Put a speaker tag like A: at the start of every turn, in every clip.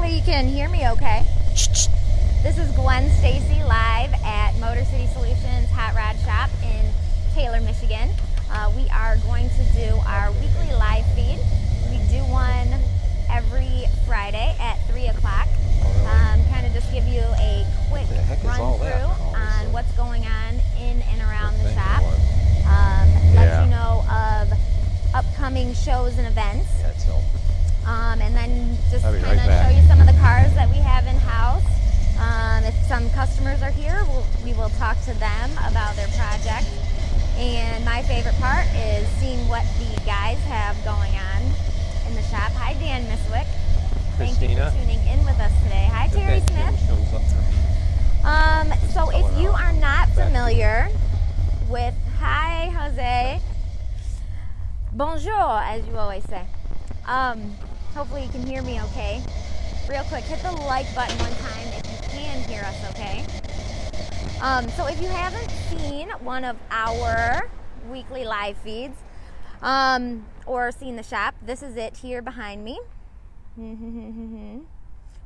A: Hopefully you can hear me okay. This is Gwen Stacy live at Motor City Solutions Hot Rod Shop in Taylor, Michigan. We are going to do our weekly live feed. We do one every Friday at 3 o'clock. Kind of just give you a quick run through on what's going on in and around the shop. Let you know of upcoming shows and events. And then just kind of show you some of the cars that we have in-house. If some customers are here, we will talk to them about their project. And my favorite part is seeing what the guys have going on in the shop. Hi, Dan Miswick. Thank you for tuning in with us today. Hi, Terry Smith. So if you are not familiar with, hi, Jose. Bonjour, as you always say. Hopefully you can hear me okay. Real quick, hit the like button one time if you can hear us okay. So if you haven't seen one of our weekly live feeds or seen the shop, this is it here behind me.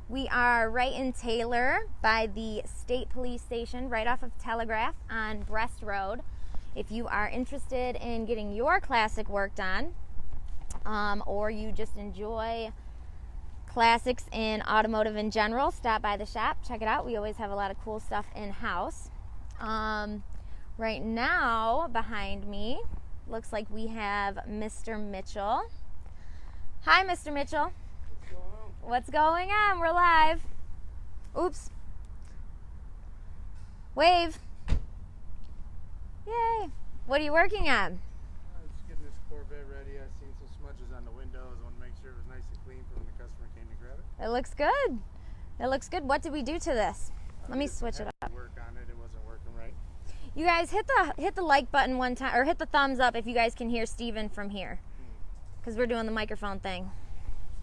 A: We are right in Taylor by the State Police Station, right off of Telegraph on Brest Road. If you are interested in getting your classic work done, or you just enjoy classics in automotive in general, stop by the shop, check it out. We always have a lot of cool stuff in-house. Right now, behind me, looks like we have Mr. Mitchell. Hi, Mr. Mitchell. What's going on? We're live. Oops. Wave. Yay. What are you working on?
B: Just getting this Corvette ready. I've seen some smudges on the windows. I want to make sure it was nice and clean for when the customer came to grab it.
A: It looks good. It looks good. What did we do to this? Let me switch it up.
B: Work on it. It wasn't working right.
A: You guys hit the like button one time, or hit the thumbs up if you guys can hear Steven from here, because we're doing the microphone thing.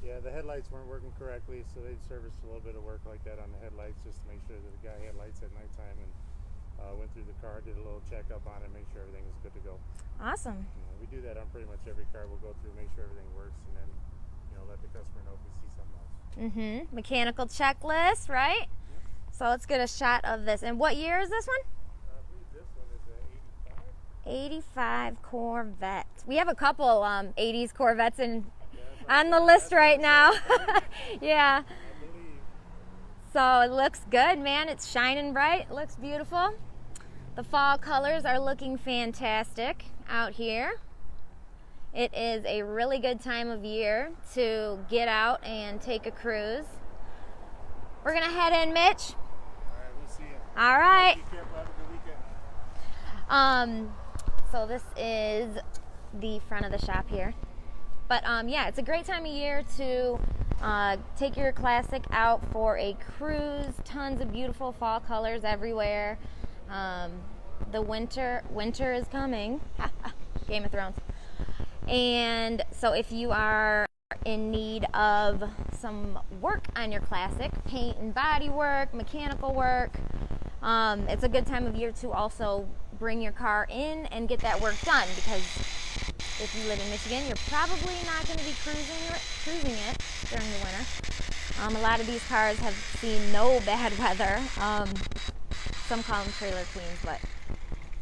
B: Yeah, the headlights weren't working correctly, so they serviced a little bit of work like that on the headlights just to make sure that the guy had lights at nighttime, and went through the car, did a little checkup on it, make sure everything was good to go.
A: Awesome.
B: We do that on pretty much every car. We'll go through, make sure everything works, and then let the customer know if we see something else.
A: Mechanical checklist, right? Yep. So let's get a shot of this. And what year is this one?
B: I believe this one is an
A: 85 Corvette. We have a couple 80s Corvettes on the list right now. Yeah. So it looks good, man. It's shining bright. It looks beautiful. The fall colors are looking fantastic out here. It is a really good time of year to get out and take a cruise. We're going to head in, Mitch.
B: All right, we'll see you.
A: All right.
B: Be careful. Have a good weekend.
A: So this is the front of the shop here. But yeah, it's a great time of year to take your classic out for a cruise. Tons of beautiful fall colors everywhere. The winter is coming. Game of Thrones. And so if you are in need of some work on your classic, paint and body work, mechanical work, it's a good time of year to also bring your car in and get that work done, because if you live in Michigan, you're probably not going to be cruising it during the winter. A lot of these cars have seen no bad weather. Some call them trailer queens, but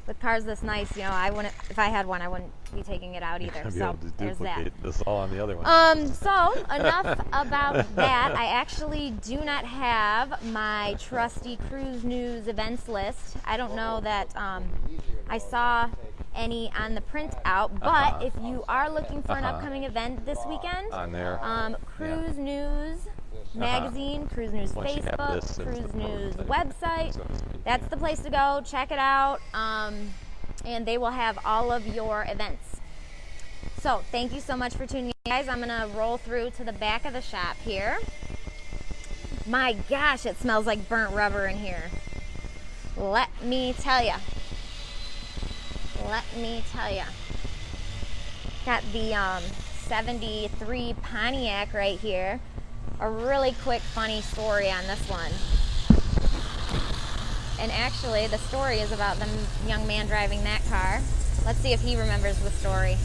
A: with cars this nice, I wouldn't. If I had one, I wouldn't be taking it out either. So there's that.
C: This all on the other one.
A: So enough about that. I actually do not have my trusty cruise news events list. I don't know that I saw any on the printout, but if you are looking for an upcoming event this weekend,
C: on there,
A: Cruise News Magazine, Cruise News Facebook, Cruise News website, that's the place to go. Check it out, and they will have all of your events. So thank you so much for tuning in, guys. I'm going to roll through to the back of the shop here. My gosh, it smells like burnt rubber in here. Let me tell you. Got the 73 Pontiac right here. A really quick funny story on this one. And actually the story is about the young man driving that car. Let's see if he remembers the story.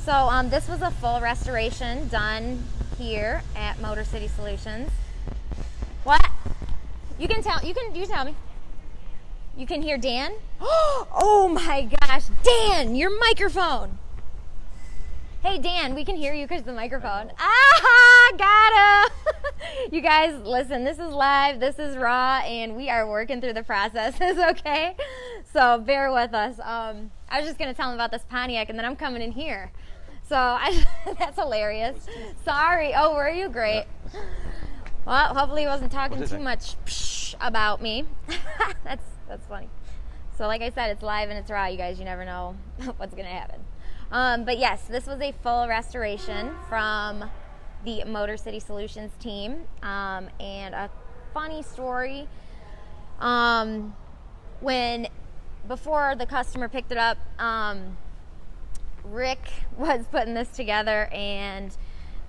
A: So this was a full restoration done here at Motor City Solutions. What? You tell me. You can hear Dan? Oh my gosh, Dan, your microphone. Hey Dan, we can hear you because of the microphone. Ah, got him. You guys, listen, this is live, this is raw, and we are working through the processes, okay? So bear with us. I was just gonna tell him about this Pontiac, and then I'm coming in here. So that's hilarious. Sorry. Oh, were you? Great. Well, hopefully he wasn't talking too much about me. That's funny. So like I said, it's live and it's raw, you guys. You never know what's gonna happen. But yes, this was a full restoration from the Motor City Solutions team. And a funny story. Before the customer picked it up, Rick was putting this together, and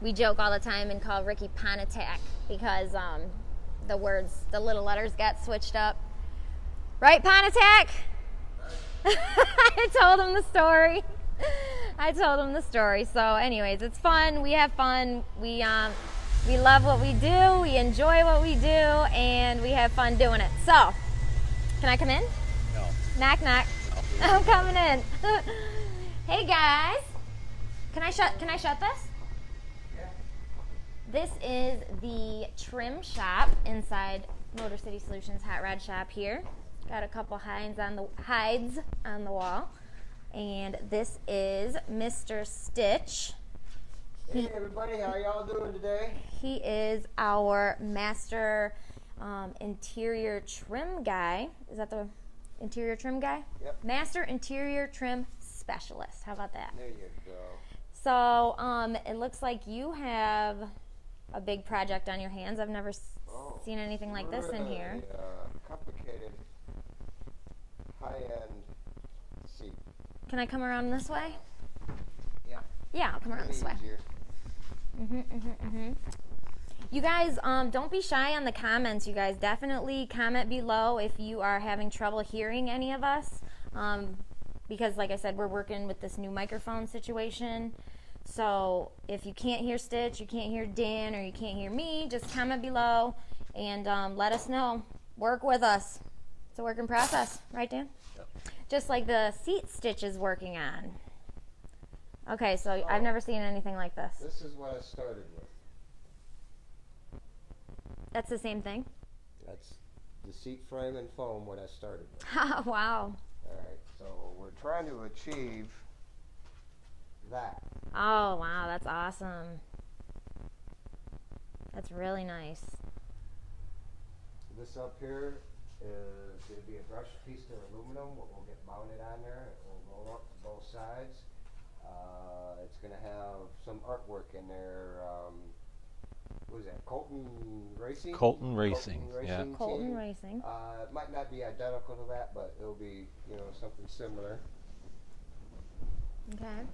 A: we joke all the time and call Ricky Pontiac because the little letters got switched up. Right, Pontiac? I told him the story. So anyways, it's fun. We have fun. We love what we do. We enjoy what we do, and we have fun doing it. So, can I come in?
C: No.
A: Knock, knock. No. I'm coming in. Hey guys. Can I shut this?
C: Yeah.
A: This is the trim shop inside Motor City Solutions Hot Rod Shop here. Got a couple hides on the wall. And this is Mr. Stitch.
D: Hey everybody, how y'all doing today?
A: He is our master interior trim guy. Is that the interior trim guy?
D: Yep.
A: Master interior trim specialist. How about that?
D: There you go.
A: So it looks like you have a big project on your hands. I've never seen anything like this in here.
D: Complicated, high-end seat.
A: Can I come around this way?
D: Yeah.
A: Yeah, I'll come around this way.
D: Easier.
A: You guys, don't be shy on the comments. You guys definitely comment below if you are having trouble hearing any of us. Because like I said, we're working with this new microphone situation. So if you can't hear Stitch, you can't hear Dan, or you can't hear me, just comment below and let us know. Work with us. It's a work in process. Right, Dan?
C: Yep.
A: Just like the seat Stitch is working on. Okay, so I've never seen anything like this.
D: This is what I started with.
A: That's the same thing?
D: That's the seat frame and foam, what I started with.
A: Wow.
D: Alright, so we're trying to achieve that.
A: Oh, wow, that's awesome. That's really nice.
D: This up here is going to be a brushed piece of aluminum, what will get mounted on there. It will roll up to both sides. It's going to have some artwork in there. What is that? Colton Racing?
C: Colton Racing, yeah.
A: Colton
D: team.
A: Racing.
D: It might not be identical to that, but it'll be, something similar.
A: Okay.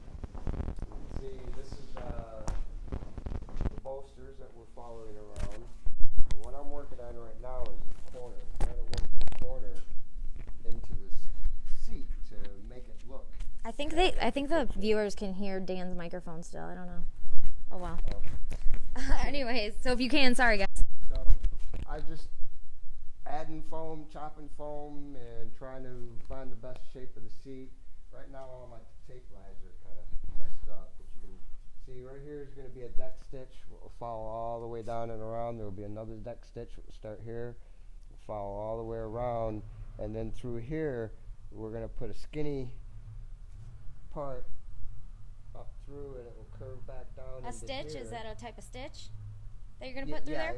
D: See, this is the bolsters that we're following around. And what I'm working on right now is the corner. I'm trying to work the corner into this seat to make it look.
A: I think the viewers can hear Dan's microphone still. I don't know. Oh wow. Anyways, so if you can, sorry guys.
D: So I'm just adding foam, chopping foam, and trying to find the best shape of the seat. Right now all my tape lines are kind of messed up, but you can see right here is going to be a deck stitch. We'll follow all the way down and around. There will be another deck stitch. We'll start here, follow all the way around, and then through here we're going to put a skinny part up through, and it will curve back down.
A: A
D: into
A: stitch?
D: here.
A: Is that a type of stitch that you're gonna put through there?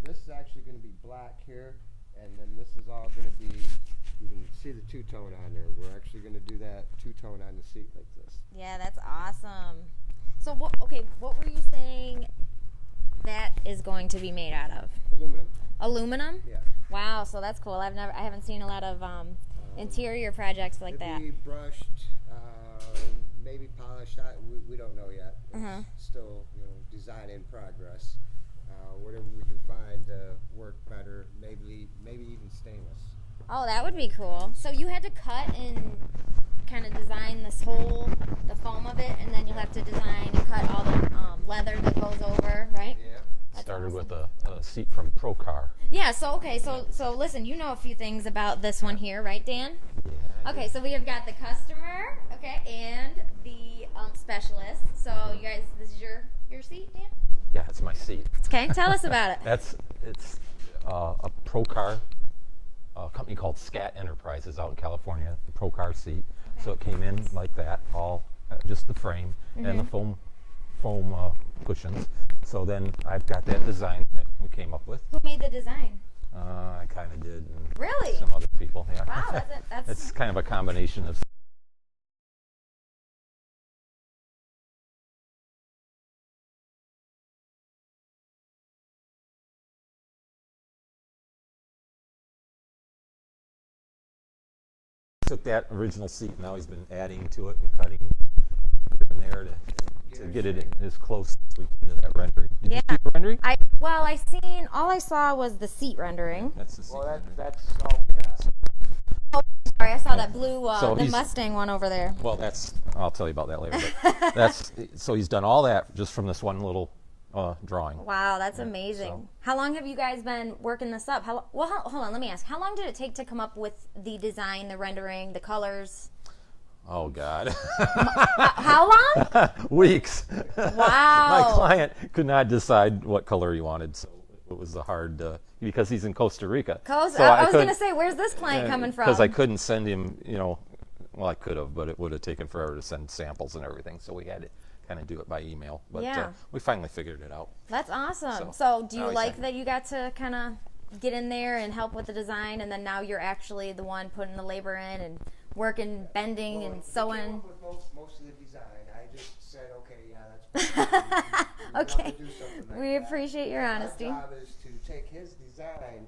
D: This is actually going to be black here, and then this is all going to be. You can see the two-tone on there. We're actually going to do that two-tone on the seat like this.
A: Yeah, that's awesome. So what were you saying that is going to be made out of?
D: Aluminum.
A: Aluminum?
D: Yeah.
A: Wow, so that's cool. I haven't seen a lot of interior projects like that.
D: Maybe brushed, maybe polished. We don't know yet. It's still, design in progress. Whatever we can find to work better, maybe even stainless.
A: Oh, that would be cool. So you had to cut and kind of design this whole the foam of it, and then you'll have to design and cut all the leather that goes over, right?
D: Yeah.
A: That's
C: Started
A: awesome.
C: with a seat from Procar.
A: Yeah, so okay, so listen, you know a few things about this one here, right, Dan?
C: Yeah.
A: Okay, so we have got the customer, okay, and the specialist. So you guys, this is your seat, Dan?
C: Yeah, it's my seat.
A: Okay, tell us about it.
C: It's a Procar company called Scat Enterprises out in California. The Procar seat.
A: Okay.
C: So it came in like that, all just the frame and the foam cushions. So then I've got that design that we came up with.
A: Who made the design?
C: I kind of did. And
A: Really?
C: Some other people. Yeah.
A: Wow, that's
C: It's kind of a combination of. Took that original seat. Now he's been adding to it and cutting here and there to get it as close as we can to that rendering. Did you
A: Yeah.
C: see the rendering?
A: all I saw was the seat rendering.
C: That's the seat
D: Well,
C: rendering.
D: that's all we got.
A: Oh, sorry, I saw that blue,
C: So
A: the
C: he's-
A: Mustang one over there.
C: Well, I'll tell you about that later. But so he's done all that just from this one little drawing.
A: Wow, that's amazing.
C: so-
A: How long have you guys been working this up? Hold on, let me ask. How long did it take to come up with the design, the rendering, the colors?
C: Oh God,
A: How long?
C: weeks.
A: Wow.
C: My client could not decide what color he wanted, so it was a hard because he's in Costa Rica.
A: So
C: I
A: I was going
C: couldn't-
A: to say, where's this client coming from?
C: Because I couldn't send him, well, I could have, but it would have taken forever to send samples and everything. So we had to kind of do it by email. But
A: Yeah.
C: we finally figured it out.
A: That's awesome.
C: So,
A: So do you
C: now he's
A: like
C: saying-
A: that you got to kind of get in there and help with the design, and then now you're actually the one putting the labor in and working, bending, and
D: We came
A: sewing?
D: up with most of the design. I just said, okay, yeah, that's fine. We'd love to
A: Okay.
D: do something like
A: We
D: that.
A: appreciate your honesty.
D: My job is to take his design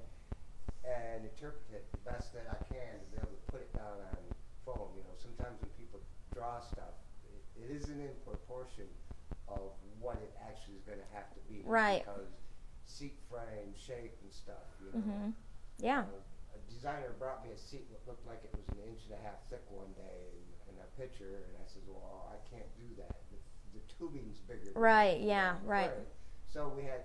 D: and interpret it the best that I can to be able to put it down on foam. Sometimes when people draw stuff, it isn't in proportion of what it actually is going to have to be.
A: Right.
D: Because seat frame, shape, and stuff.
A: Yeah.
D: A designer brought me a seat that looked like it was 1.5 inches thick one day in a picture, and I said, well, I can't do that. The tubing's bigger. than
A: Right,
D: the
A: yeah, right.
D: frame. So we had,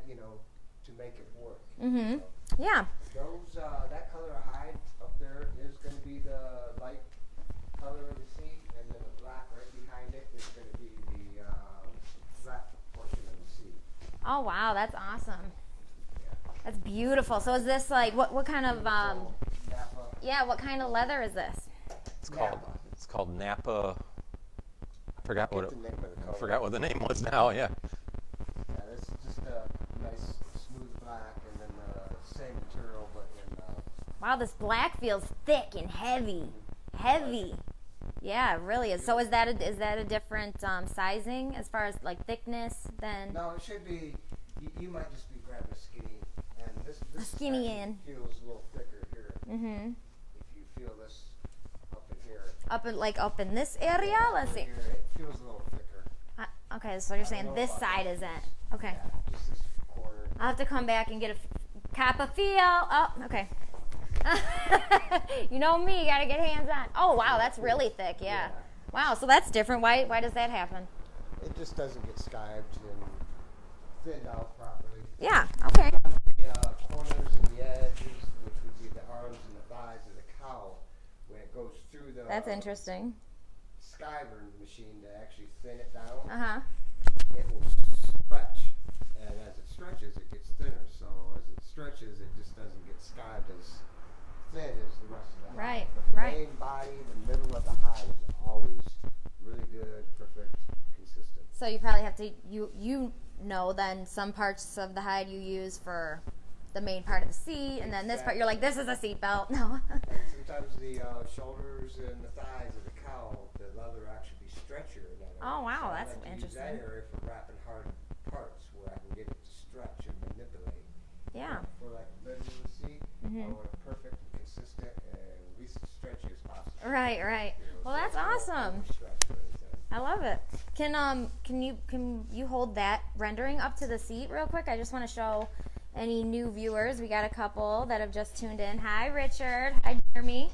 D: to make it work.
A: Mm-hmm.
D: So
A: Yeah.
D: those, that color of hide up there is going to be the light color of the seat, and then the black right behind it is going to be the flat portion of the seat.
A: Oh wow, that's awesome.
D: Yeah.
A: That's beautiful. So is this like what kind of
D: Napa.
A: what kind of leather is this?
C: It's called Napa. I forgot what
D: the name of the
C: I
D: color.
C: forgot what the name was now. Yeah.
D: Yeah, this is just a nice smooth black, and then the same material, but in
A: Wow, this black feels thick and heavy. Heavy. Yeah, it really is. So is that a different sizing as far as like thickness than?
D: no, it should be. You might just be grabbing a skinny, and this
A: skinny
D: actually
A: end.
D: feels a little thicker here.
A: Mm-hmm.
D: If you feel this up in here,
A: Up in this area. Let's see.
D: here, it feels a little thicker.
A: Okay, so you're
D: I
A: saying
D: don't know
A: this
D: about
A: side
D: that.
A: isn't. Okay.
D: Yeah, just this corner.
A: I'll have to come back and get a cap of feel. Oh, okay. You know me, gotta get hands on. Oh wow, that's really thick. Yeah. Wow, so that's different. Why does that happen?
D: It just doesn't get skived and thinned out properly.
A: Yeah. Okay.
D: On the corners and the edges, which would be the arms and the thighs of the cow, when it goes through the
A: That's interesting.
D: skiver machine to actually thin it down,
A: Uh huh.
D: it will stretch, and as it stretches, it gets thinner. So as it stretches, it just doesn't get skived as thin as the rest of the
A: Right,
D: hide. But the
A: right.
D: main body, the middle of the hide is always really good, perfect, consistent.
A: So you probably have to you know then some parts of the hide you use for the main part of the seat, and then this part you're like, this is a seat belt. No.
D: And sometimes the shoulders and the thighs of the cow, the leather actually be stretchier in that area.
A: Oh, wow,
D: So I
A: that's
D: like to
A: interesting.
D: Use that area for wrapping hard parts where I can get it to stretch and manipulate.
A: Yeah.
D: For like the middle of the seat,
A: Mhm.
D: I want it perfect and consistent and least stretchy as possible.
A: Right. Right. Well,
D: So
A: that's
D: I don't
A: awesome.
D: overstretch or anything.
A: I love it. Can you hold that rendering up to the seat real quick? I just want to show any new viewers. We got a couple that have just tuned in. Hi, Richard. Hi, Jeremy.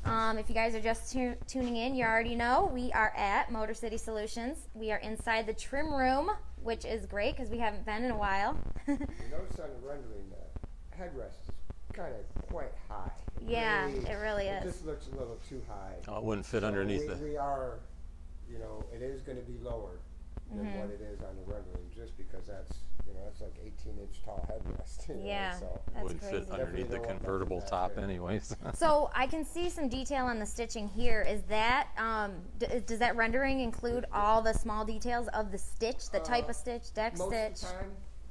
A: If you guys are just tuning in, you already know we are at Motor City Solutions. We are inside the trim room, which is great because we haven't been in a while.
D: You notice on the rendering the headrest is kind of quite high.
A: Yeah, it really
D: It
A: is.
D: just looks a little too high.
C: Oh, it wouldn't fit
D: So
C: underneath the.
D: we are, you know, it is going to be lower than what it is on the rendering, just because that's, you know, that's like 18-inch tall headrest. You know,
A: Yeah,
D: so
A: that's
C: Wouldn't
A: crazy.
C: fit underneath the
D: Definitely don't want
C: convertible
D: nothing
C: top,
D: that big.
C: anyways.
A: So I can see some detail on the stitching here. Is that does that rendering include all the small details of the stitch, the type of stitch, deck
D: Most
A: stitch?
D: of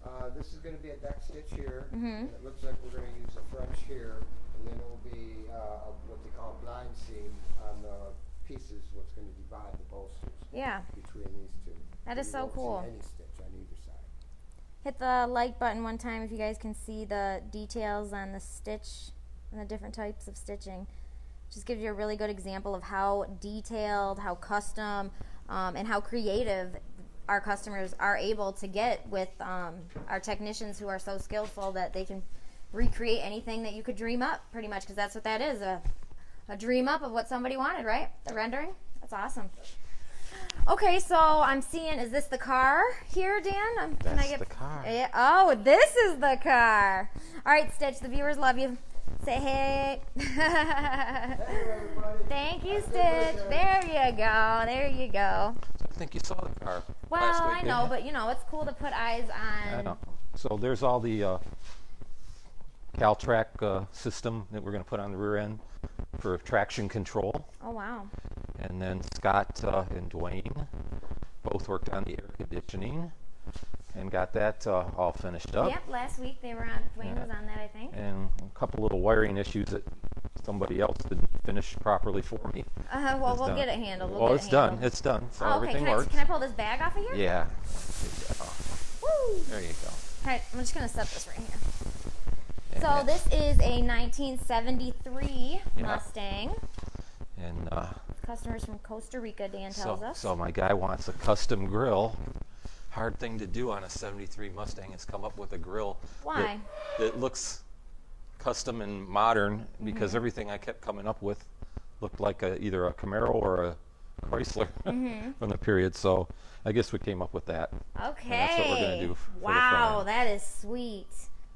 D: the time, this is going to be a deck stitch here. And it looks like we're going to use a French here, and then it will be what they call a blind seam on the pieces, what's going to divide the bolsters
A: Yeah.
D: between these two.
A: That is
D: You
A: so
D: won't see
A: cool.
D: any stitch on either side.
A: Hit the like button one time if you guys can see the details on the stitch and the different types of stitching. Just gives you a really good example of how detailed, how custom, and how creative our customers are able to get with our technicians who are so skillful that they can recreate anything that you could dream up, pretty much, because that's what that is, a dream up of what somebody wanted, right? The rendering. That's awesome. Okay, so I'm seeing, is this the car here, Dan?
C: That's the car.
A: Yeah. Oh, this is the car. All right, Stitch, the viewers love you. Say hey.
D: Hey, everybody.
A: Thank you, Stitch. There you go. There you go.
C: I think you saw the car.
A: Well,
C: last week,
A: I
C: didn't
A: know,
C: you?
A: but you know, it's cool to put eyes
C: I
A: on.
C: know. So there's all the Caltrac system that we're going to put on the rear end for traction control.
A: Oh, wow.
C: And then Scott and Dwayne both worked on the air conditioning and got that all finished up.
A: Yep, last week they were on, Dwayne was on that, I think.
C: And a couple little wiring issues that somebody else didn't finish properly for me.
A: Well,
C: It's
A: we'll
C: done.
A: get it handled.
C: Well,
A: get
C: it's
A: it
C: done.
A: handled.
C: It's done. So
A: Oh, okay,
C: everything
A: can
C: works.
A: I pull this bag off of here?
C: Yeah.
A: Woo!
C: There you go.
A: All right, I'm just going to set this right here. So
C: And-
A: this is a 1973
C: Yeah.
A: Mustang.
C: And
A: Customers from Costa Rica, Dan tells us.
C: so my guy wants a custom grill. Hard thing to do on a 73 Mustang is come up with a grill
A: Why?
C: that looks custom and modern,
A: Mm-hmm.
C: because everything I kept coming up with looked like either a Camaro or a Chrysler
A: Mm-hmm.
C: from the period. So I guess we came up with that.
A: Okay.
C: And that's what we're gonna do for the front
A: wow,
C: end.
A: that is sweet.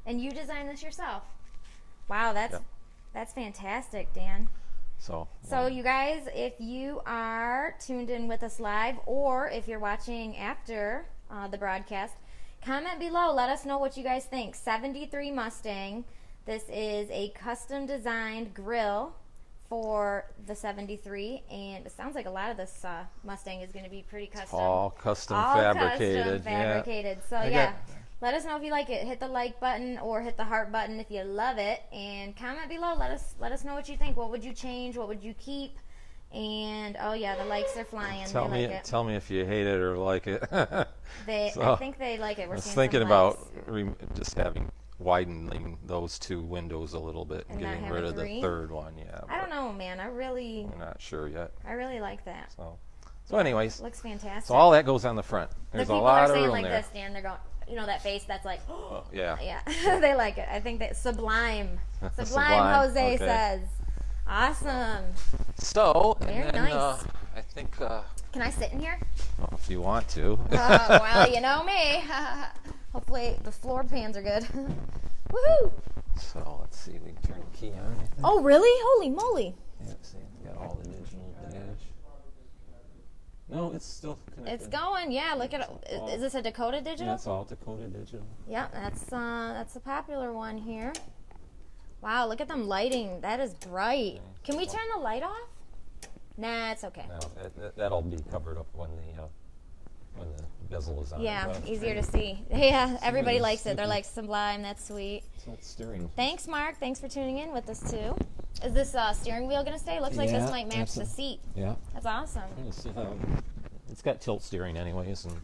A: And you designed this yourself. Wow, that's
C: Yep.
A: that's fantastic, Dan.
C: So
A: So you guys, if you are tuned in with us live, or if you're watching after the broadcast, comment below. Let us know what you guys think. 73 Mustang. This is a custom designed grill for the 73, and it sounds like a lot of this Mustang is going to be pretty custom.
C: all custom
A: All
C: fabricated.
A: custom fabricated. So
C: I
A: yeah,
C: got-
A: let us know if you like it. Hit the like button or hit the heart button if you love it, and comment below. Let us know what you think. What would you change? What would you keep? And oh yeah, the likes are flying.
C: Tell
A: they
C: me,
A: like it.
C: tell me if you hate it or like it.
A: I
C: So,
A: think they like it. We're
C: I was
A: seeing
C: thinking
A: some
C: about
A: likes.
C: just widening those two windows a little bit and
A: And not
C: getting
A: having
C: rid of
A: three?
C: the third one. Yeah,
A: I don't
C: but
A: know, man. I really
C: we're not sure yet.
A: like that.
C: So anyways,
A: Looks fantastic.
C: so all that goes on the front.
A: the
C: There's a
A: people
C: lot
A: are
C: of
A: saying
C: room
A: like
C: there.
A: this, Dan. They're going, you know, that face that's like,
C: Oh, yeah.
A: yeah, they like it. I think that sublime, sublime.
C: Sublime,
A: Jose
C: okay.
A: says, awesome.
C: So, and
A: Very
C: then,
A: nice.
C: I think,
A: Can I sit in here?
C: well, if you want to.
A: Well, you know me. Hopefully the floor pans are good. Woohoo!
C: So let's see, we can turn the key on. I think.
A: Oh, really? Holy moly!
C: Yeah, see, it's got all the digital dash. No, it's still connected.
A: It's going. Yeah, look at it. Is this a Dakota digital?
C: Yeah, it's all Dakota digital.
A: Yeah, that's a popular one here. Wow, look at them lighting. That is bright. Can we turn the light off? Nah, it's okay.
C: No, that'll be covered up when the bezel is on.
A: Yeah,
C: But
A: easier to see. Yeah, everybody
C: is
A: likes it. They're
C: super-
A: like sublime. That's sweet.
C: So it's steering.
A: Thanks, Mark. Thanks for tuning in with us too. Is this steering wheel gonna stay? Looks like this
C: Yeah,
A: might match the
C: that's
A: seat.
C: Yeah.
A: That's awesome.
C: It's got tilt steering anyways, and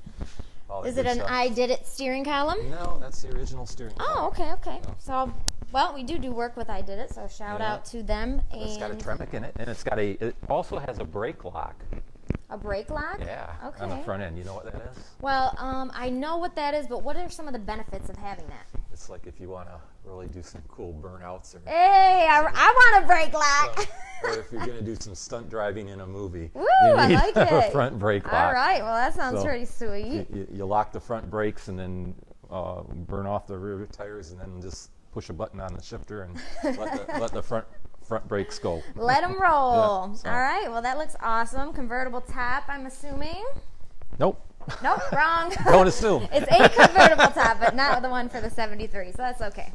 C: all that
A: Is it
C: good
A: an
C: stuff.
A: I did it steering column?
C: No, that's the original steering.
A: Oh,
C: column.
A: okay. So, well, we do work with I Did It, so shout
C: Yeah.
A: out to them.
C: It's got a
A: And
C: Tremec in it, and it also has a brake lock.
A: a brake lock?
C: Yeah. On the
A: Okay.
C: front end. You know what that is?
A: Well, I know what that is, but what are some of the benefits of having that?
C: It's It's like if you want to really do some cool burnouts, or
A: Hey, I want a brake lock.
C: or if you're going to do some stunt driving in a movie,
A: Woo,
C: you
A: I
C: need
A: like
C: a
A: it.
C: front brake lock.
A: All right, well, that sounds
C: So,
A: pretty sweet.
C: You lock the front brakes and then burn off the rear tires, and then just push a button on the shifter and let the front brakes go.
A: Let them roll.
C: Yeah, so.
A: All right, well, that looks awesome. Convertible top, I'm assuming.
C: Nope.
A: Nope, wrong.
C: Don't assume.
A: It's a convertible top, but not the one for the 73, so that's okay.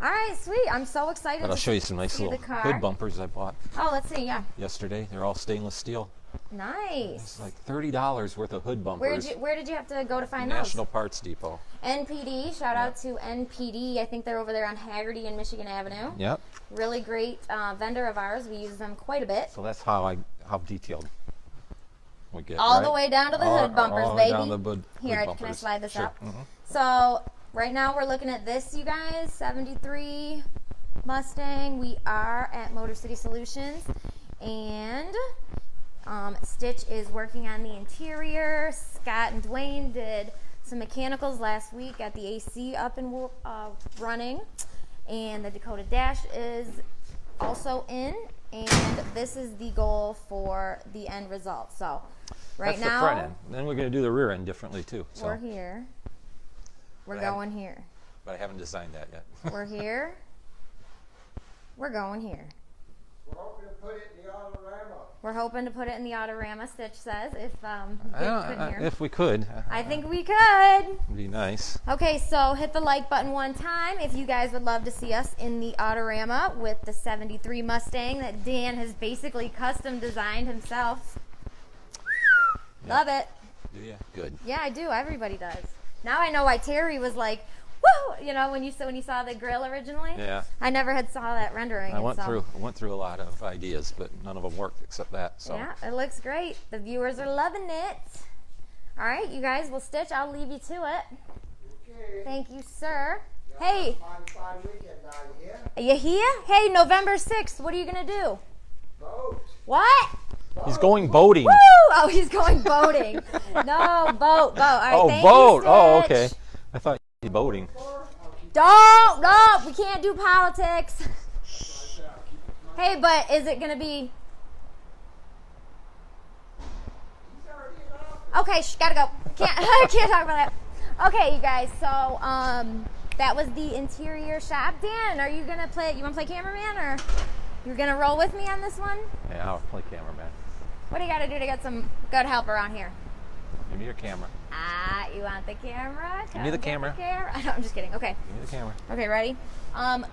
A: All right, sweet. I'm so excited.
C: But I'll
A: to
C: show you some nice
A: see
C: little
A: the car.
C: hood bumpers I bought
A: Oh, let's see. Yeah,
C: yesterday. They're all stainless steel.
A: nice.
C: It's like $30 worth of hood bumpers.
A: Where did you have to go to find
C: National Parts Depot.
A: those? NPD. Shout out to NPD. I think they're over there on Haggerty and Michigan Avenue.
C: Yep.
A: Really great vendor of ours. We use them quite a bit.
C: So that's how detailed we get.
A: All
C: right?
A: the way down to the hood bumpers,
C: all the way
A: baby.
C: down the hood
A: Here,
C: bumpers.
A: can I slide this
C: Sure.
A: up?
C: Mhm.
A: So right now we're looking at this, you guys, 73 Mustang. We are at Motor City Solutions, and Stitch is working on the interior. Scott and Dwayne did some mechanicals last week, got the AC up and running, and the Dakota Dash is also in, and this is the goal for the end result. So right
C: That's
A: now
C: the front end. Then we're going to do the rear end differently too. So.
A: we're here. We're
C: But I
A: going here.
C: But I haven't designed that yet.
A: We're here. We're going here.
D: We're hoping to put it in the Autorama.
A: We're hoping to put it in the Autorama, Stitch says, if
C: If we could.
A: I think we could.
C: It'd be nice.
A: Okay, so hit the like button one time if you guys would love to see us in the Autorama with the 73 Mustang that Dan has basically custom designed himself.
C: Yeah.
A: Love it.
C: Do you? Good.
A: Yeah, I do. Everybody does. Now I know why Terry was like, woo! You know, when you saw the grill originally.
C: Yeah.
A: I never had saw that rendering.
C: I went
A: so.
C: through a lot of ideas, but none of them worked except that. So.
A: Yeah, it looks great. The viewers are loving it. All right, you guys, well, Stitch, I'll leave you to it.
D: Okay.
A: Thank you, sir. Hey,
D: Fine weekend now, you hear?
A: are you here? Hey, November 6th, what are you going to do?
D: Vote.
A: What?
C: He's going boating.
A: Woo! Oh, he's going boating. No, boat. All right,
C: Oh,
A: thank
C: boat.
A: You,
C: Oh,
A: Stitch.
C: okay. I thought you were boating.
A: Don't. No, we can't do politics. Hey, but is it going to be... Okay, gotta go. I can't talk about that. Okay, you guys. So, that was the interior shop. Dan, are you gonna play? You want to play cameraman, or you're gonna roll with me on this one?
C: Yeah, I'll play cameraman.
A: What do you gotta do to get some good help around here?
C: Give me your camera.
A: You want the camera?
C: Give me the
A: Come get
C: camera.
A: No, I'm just kidding. Okay.
C: Give me the camera.
A: Okay, ready?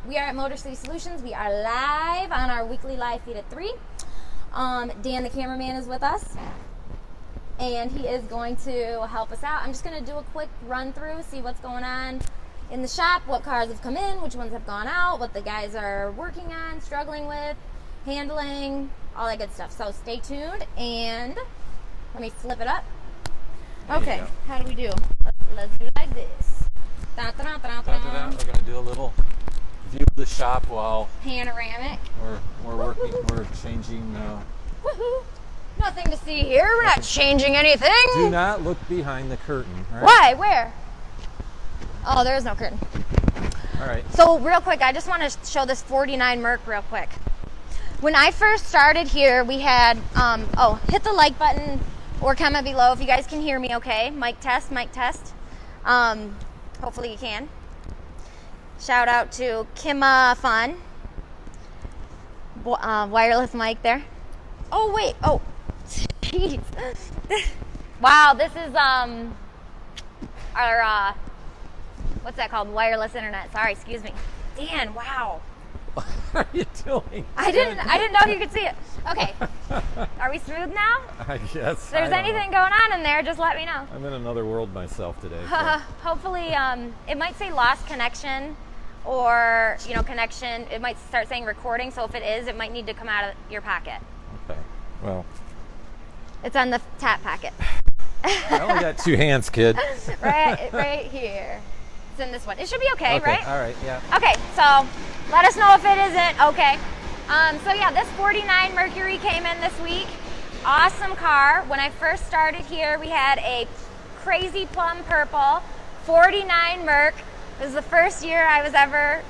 A: We are at Motor City Solutions. We are live on our weekly live feed at 3. Dan, the cameraman, is with us, and he is going to help us out. I'm just going to do a quick run through, see what's going on in the shop, what cars have come in, which ones have gone out, what the guys are working on, struggling with, handling, all that good stuff. So stay tuned, and let me flip it up.
C: There you
A: Okay,
C: go.
A: how do we do? Let's do it like this. Dun, dun, dun, dun,
C: We're
A: dun.
C: going to do a little view of the shop while
A: Panoramic.
C: we're working. We're changing.
A: Woohoo! Nothing to see here. We're not changing anything.
C: Do not look behind the curtain. All right?
A: Why? Where? Oh, there is no curtain.
C: All right.
A: So real quick, I just want to show this 49 Merc real quick. When I first started here, we had, hit the like button or comment below if you guys can hear me okay. Mic test, mic test. Hopefully you can. Shout out to Kima Fun. Wireless mic there. Oh, wait. Oh, jeez. Wow, this is, our, what's that called? Wireless internet. Sorry, excuse me. Dan, wow.
C: What are you doing?
A: I didn't know you could see it. Okay. Are we smooth now?
C: I guess.
A: If there's anything going on in there, just let me know.
C: I'm in another world myself today. So.
A: Hopefully, it might say lost connection or, connection. It might start saying recording. So if it is, it might need to come out of your pocket.
C: Okay. Well,
A: It's on the tap packet.
C: I only got 2 hands, kid.
A: right here. It's in this one. It should be okay, right?
C: All right. Yeah.
A: Okay, so let us know if it isn't. Okay. So yeah, this 49 Mercury came in this week. Awesome car. When I first started here, we had a crazy plum purple 49 Merc It was the first year I was ever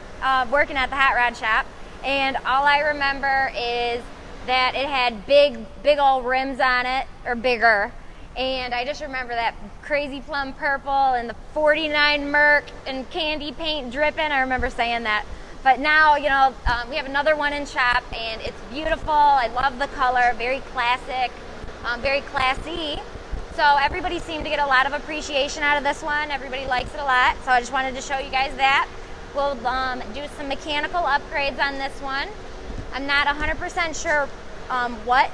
A: working at the hot rod shop, and all I remember is that it had big old rims on it, or bigger, and I just remember that crazy plum purple and the 49 Merc and candy paint dripping. I remember saying that. But now, you know, we have another one in shop, and it's beautiful. I love the color, very classic, very classy. So everybody seemed to get a lot of appreciation out of this one. Everybody likes it a lot. So I just wanted to show you guys that. We'll do some mechanical upgrades on this one. I'm not 100% sure what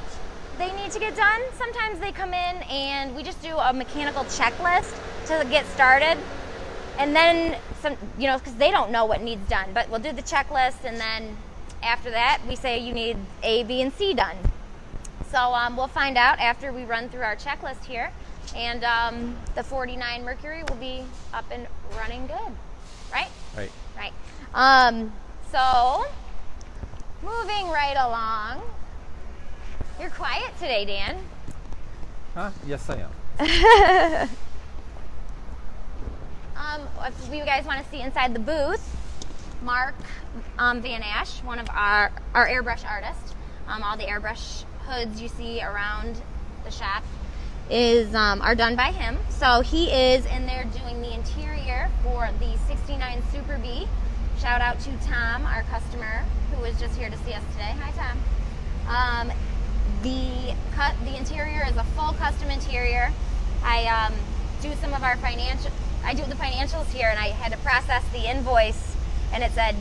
A: they need to get done. Sometimes they come in and we just do a mechanical checklist to get started. And then, some, you know, because they don't know what needs done. But we'll do the checklist, and then after that, we say you need A, B, and C done. So we'll find out after we run through our checklist here, and the 49 Mercury will be up and running good, right?
C: Right.
A: Right. So moving right along. You're quiet today, Dan.
C: Huh? Yes, I am.
A: If you guys want to see inside the booth, Mark Van Ash, one of our airbrush artists, all the airbrush hoods you see around the shop are done by him. So he is in there doing the interior for the 69 Super B. Shout out to Tom, our customer, who was just here to see us today. Hi, Tom. The interior is a full custom interior. I do some of our I do the financials here, and I had to process the invoice, and it said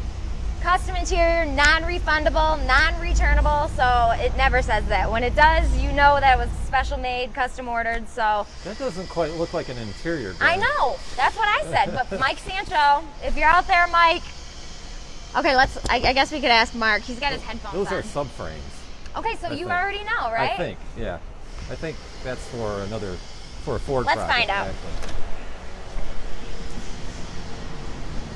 A: custom interior, non-refundable, non-returnable, so it never says that. When it does, you know that it was special made, custom ordered, so.
C: That doesn't quite look like an interior, does
A: I
C: it?
A: know, that's what I said, but Mike Sancho, if you're out there, Mike. Okay, I guess we could ask Mark. He's got his headphones
C: Those
A: on.
C: are subframes.
A: Okay, so
C: I
A: you
C: think.
A: already know, right?
C: I think, yeah. I think that's for a Ford
A: Let's
C: project,
A: find out.
C: actually.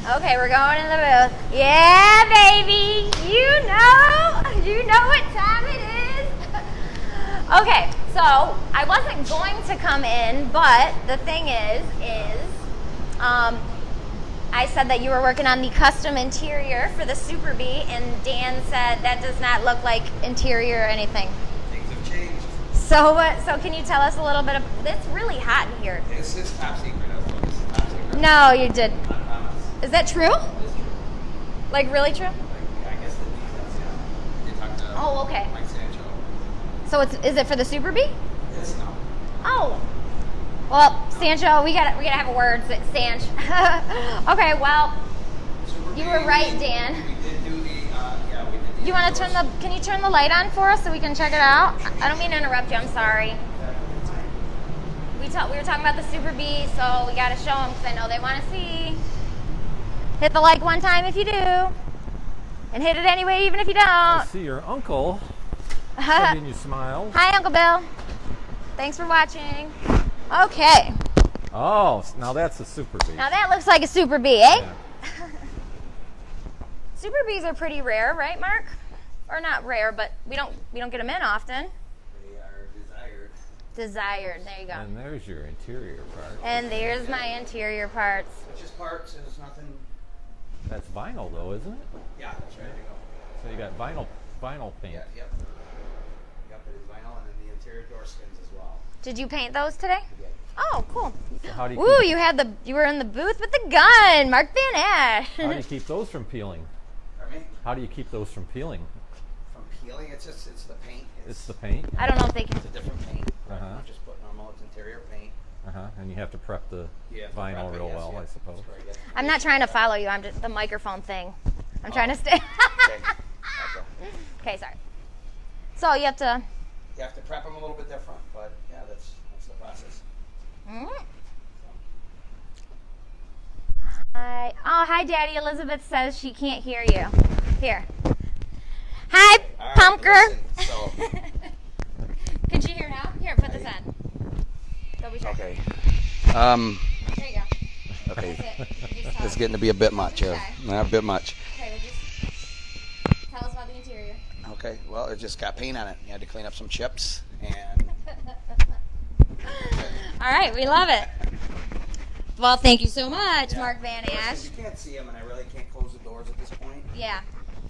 A: Okay, we're going in the booth. Yeah, baby. You know what time it is. Okay, so I wasn't going to come in, but the thing is I said that you were working on the custom interior for the Super B, and Dan said that does not look like interior or anything.
E: Things have changed.
A: So can you tell us a little bit of, it's really hot in here.
E: This is top secret. This is top secret.
A: No, you didn't.
E: I promise.
A: Is that true?
E: It's true.
A: Like really true?
E: Like, I guess the details, yeah. They talked to
A: Oh, okay.
E: Mike Sancho.
A: So is it for the Super B?
E: Yes, no.
A: Oh. Well, Sancho, we gotta have a word, Sanch. Okay, well,
E: Super
A: you
E: B,
A: were right,
E: we
A: Dan.
E: did do the, yeah, we did the
A: You want to can you turn the light on for us so we can check it out? I don't mean to interrupt you, I'm sorry. We were talking about the Super B, so we gotta show them because I know they want to see. Hit the like one time if you do. And hit it anyway even if you
C: I
A: don't.
C: see your uncle sending you smiles.
A: Hi, Uncle Bill. Thanks for watching. Okay.
C: Oh, now that's a Super B.
A: Now that looks like a Super B, eh?
C: Yeah.
A: Super Bs are pretty rare, right, Mark? Or not rare, but we don't get them in often.
E: They are desired.
A: Desired. There you go.
C: And there's your interior part.
A: And there's my interior parts.
E: Which is parts, there's nothing.
C: That's vinyl, though, isn't it?
E: Yeah, that's ready to go.
C: So you got vinyl paint.
E: Yeah, yep. Yep, it is vinyl, and then the interior door skins as well.
A: Did you paint those today?
E: Yeah.
A: Oh, cool.
C: So how do you
A: Ooh,
C: keep,
A: you were in the booth with the gun, Mark Van Ash.
C: how do you keep those from peeling?
E: Pardon me?
C: How do you keep those from peeling?
E: From peeling, it's the paint.
C: It's the paint.
A: I don't know if they can.
E: It's a different paint.
C: Uh-huh.
E: Not just put normal, it's interior paint.
C: And you have to prep the
E: You have to
C: vinyl
E: prep it,
C: real
E: yes,
C: well,
E: yeah.
C: I suppose.
E: That's right, yes.
A: I'm not trying to follow you. I'm just the microphone thing. I'm trying to stay.
E: Okay. Gotcha.
A: Okay, sorry. So you have to.
E: You have to prep them a little bit different, but yeah, that's the process.
A: Hi, Daddy. Elizabeth says she can't hear you. Here. Hi,
E: All right,
A: Pumpker.
E: listen, so,
A: Can she hear now? Here, put this on. Double check.
E: okay.
A: There you go.
E: Okay.
A: That's it. You just
E: This is getting to be a bit much.
A: Okay.
E: A bit much.
A: Okay, well, just tell us about the interior.
E: Okay. Well, it just got paint on it. You had to clean up some chips, and
A: All right, we love it. Well, thank you so much,
E: Yeah.
A: Mark Van
E: Listen,
A: Ash.
E: you can't see them, and I really can't close the doors at this point.
A: Yeah.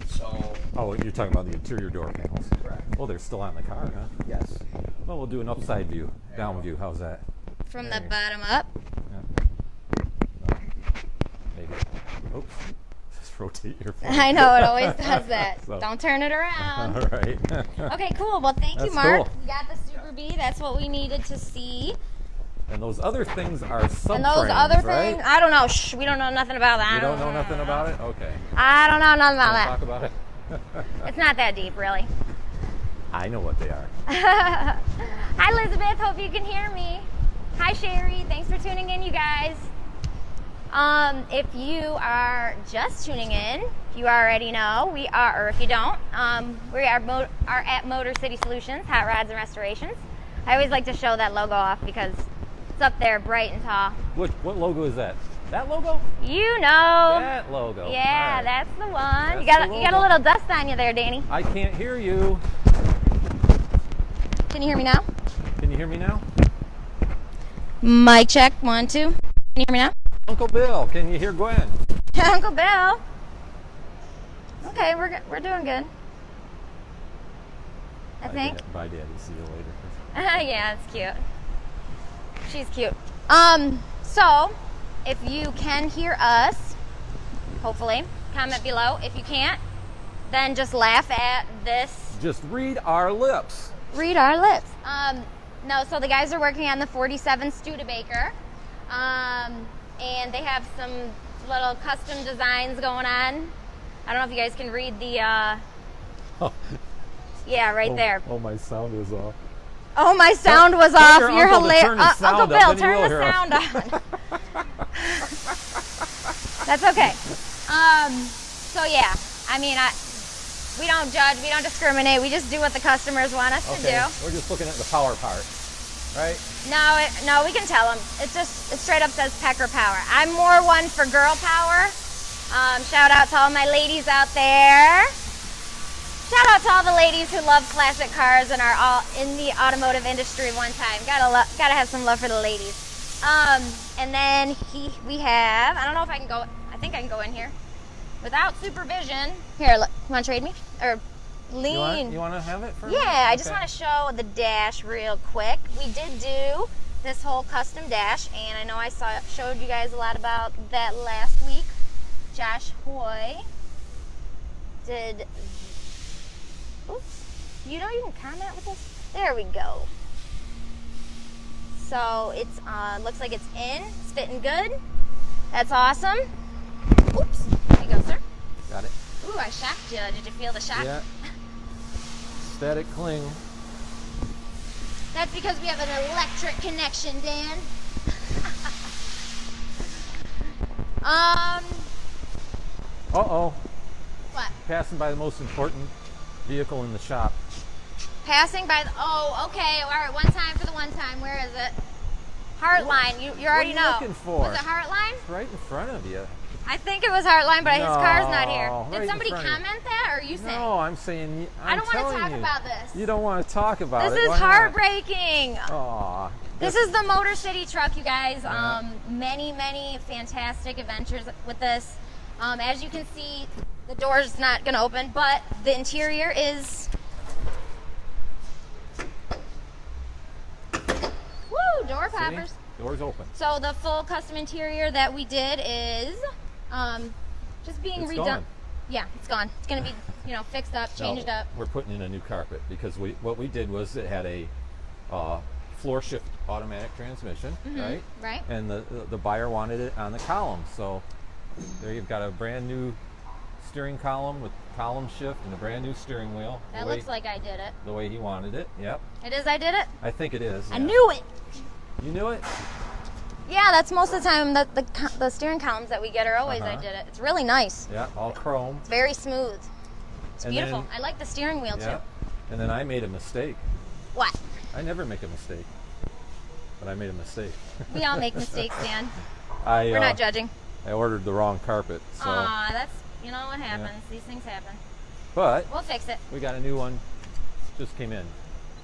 E: So,
C: Oh, you're talking about the interior door panels.
E: correct.
C: Oh, they're still on the car, huh?
E: Yes.
C: Well, we'll do an upside view, down view. How's that?
A: From the
C: There.
A: bottom up.
C: Yeah. Maybe. Oops. Just rotate your phone.
A: I know, it always does that.
C: So-
A: Don't turn it around.
C: All right.
A: Okay, cool. Well, thank you,
C: That's
A: Mark.
C: cool.
A: We got the Super B. That's what we needed to see.
C: And those other things are subframes,
A: And those other
C: right?
A: things, I don't know. Shh, we don't know nothing about that.
C: You don't know nothing about it? Okay.
A: I don't know nothing about
C: Wanna
A: that.
C: talk about it?
A: It's not that deep, really.
C: I know what they are.
A: Hi, Elizabeth. Hope you can hear me. Hi, Sherry. Thanks for tuning in, you guys. If you are just tuning in, you already know we are, or if you don't, we are at Motor City Solutions, Hot Rods and Restorations. I always like to show that logo off because it's up there, bright and tall.
C: What logo is that? That logo?
A: You know.
C: That logo.
A: Yeah,
C: All right.
A: that's the one.
C: That's
A: You got
C: the
A: you got a
C: logo.
A: little dust on you there, Danny.
C: I can't hear you.
A: Can you hear me now?
C: Can you hear me now?
A: Mic check, 1, 2. Can you hear me now?
C: Uncle Bill, can you hear Gwen?
A: Uncle Bill. Okay, we're doing good. I think.
C: Bye, Daddy. See you later.
A: Yeah, it's cute. She's cute. So if you can hear us, hopefully, comment below. If you can't, then just laugh at this.
C: Just read our lips.
A: Read our lips. No, so the guys are working on the 47 Studebaker. And they have some little custom designs going on. I don't know if you guys can read the,
C: Oh,
A: yeah, right there.
C: Oh, my sound is off.
A: Oh, my sound was
C: Tell
A: off.
C: your
A: You're
C: uncle to turn
A: hilarious.
C: his sound
A: Uncle
C: up,
A: Bill,
C: then you
A: turn
C: will
A: the
C: hear us.
A: sound on. That's okay. So yeah, I mean, we don't judge, we don't discriminate. We just do what the customers want us to
C: Okay,
A: do.
C: we're just looking at the power part, right?
A: No, we can tell them. It straight up says Pecker Power. I'm more one for girl power. Shout out to all my ladies out there. Shout out to all the ladies who love classic cars and are all in the automotive industry one time. Gotta have some love for the ladies. And then we have, I don't know if I can go, I think I can go in here without supervision. Here, look, you want to trade me? Or lean?
C: You want to have it first?
A: Yeah, I just want to show the dash real quick. We did do this whole custom dash, and I know I showed you guys a lot about that last week. Josh Hoy did. Oops. You know you can comment with this? There we go. So it's looks like it's in. It's fitting good. That's awesome. Oops. There you go, sir.
C: Got it.
A: Ooh, I shocked you. Did you feel the shock?
C: Yeah. Static cling.
A: That's because we have an electric connection, Dan.
C: Uh-oh.
A: What?
C: Passing by the most important vehicle in the shop.
A: Passing by the, oh, okay. All right, one time for the one time. Where is it? Heartline. You already
C: What are you
A: know.
C: looking for?
A: Was it Heartline?
C: It's right in front of you.
A: I think it was Heartline, but his car's not here.
C: No, right
A: Did
C: in
A: somebody
C: front of you.
A: comment that, or are you saying?
C: No, I'm saying.
A: I don't want to
C: telling
A: talk
C: you.
A: about this.
C: You don't want to talk about
A: This
C: it.
A: is
C: Why not?
A: heartbreaking.
C: Aw.
A: This is the Motor City truck, you guys.
C: Yeah.
A: Many fantastic adventures with this. As you can see, the door's not going to open, but the interior is. Woo! Door
C: See?
A: poppers.
C: Door's open.
A: So the full custom interior that we did is just being
C: It's
A: redone.
C: gone.
A: Yeah, it's gone. It's going to be, fixed up, changed
C: No,
A: up.
C: We're putting in a new carpet because what we did was it had a floor shift automatic transmission, right?
A: Right.
C: And the buyer wanted it on the column, so there you've got a brand new steering column with column shift and a brand new steering wheel.
A: That looks like I did it.
C: The way he wanted it. Yep.
A: It is I did it?
C: I think it is.
A: I
C: yeah.
A: knew it.
C: You knew it?
A: Yeah, that's most of the time that the steering columns that we get are always I
C: Uh-huh.
A: did it. It's really nice.
C: Yeah, all chrome.
A: It's very smooth. It's
C: And
A: beautiful.
C: then-
A: I like the steering wheel
C: Yeah.
A: too.
C: And then I made a mistake.
A: What?
C: I never make a mistake, but I made a mistake.
A: We all make mistakes, Dan.
C: I
A: We're not judging.
C: I ordered the wrong carpet, so
A: Aw, that's what happens. These things happen.
C: but
A: We'll fix it.
C: we got a new one. Just came in.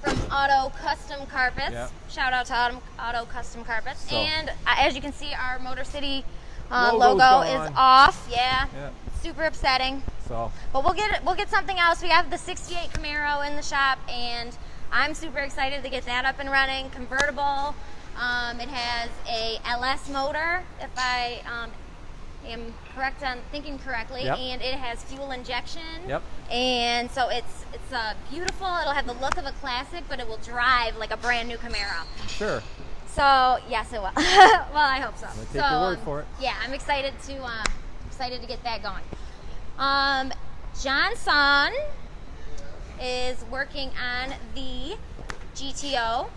A: from Auto Custom Carpets.
C: Yeah.
A: Shout out to Auto Custom Carpets.
C: So-
A: And as you can see, our Motor City
C: Logo's
A: logo is
C: gone.
A: off. Yeah.
C: Yeah.
A: Super upsetting.
C: So
A: But we'll get something else. We have the 68 Camaro in the shop, and I'm super excited to get that up and running. Convertible. It has a LS motor, if I am correct on thinking correctly,
C: Yep.
A: and it has fuel injection.
C: Yep.
A: And so it's beautiful. It'll have the look of a classic, but it will drive like a brand new Camaro.
C: sure.
A: So yes, it will. Well, I hope so.
C: I'll take your word for it.
A: Yeah, I'm excited to get that going. John's son is working on the GTO,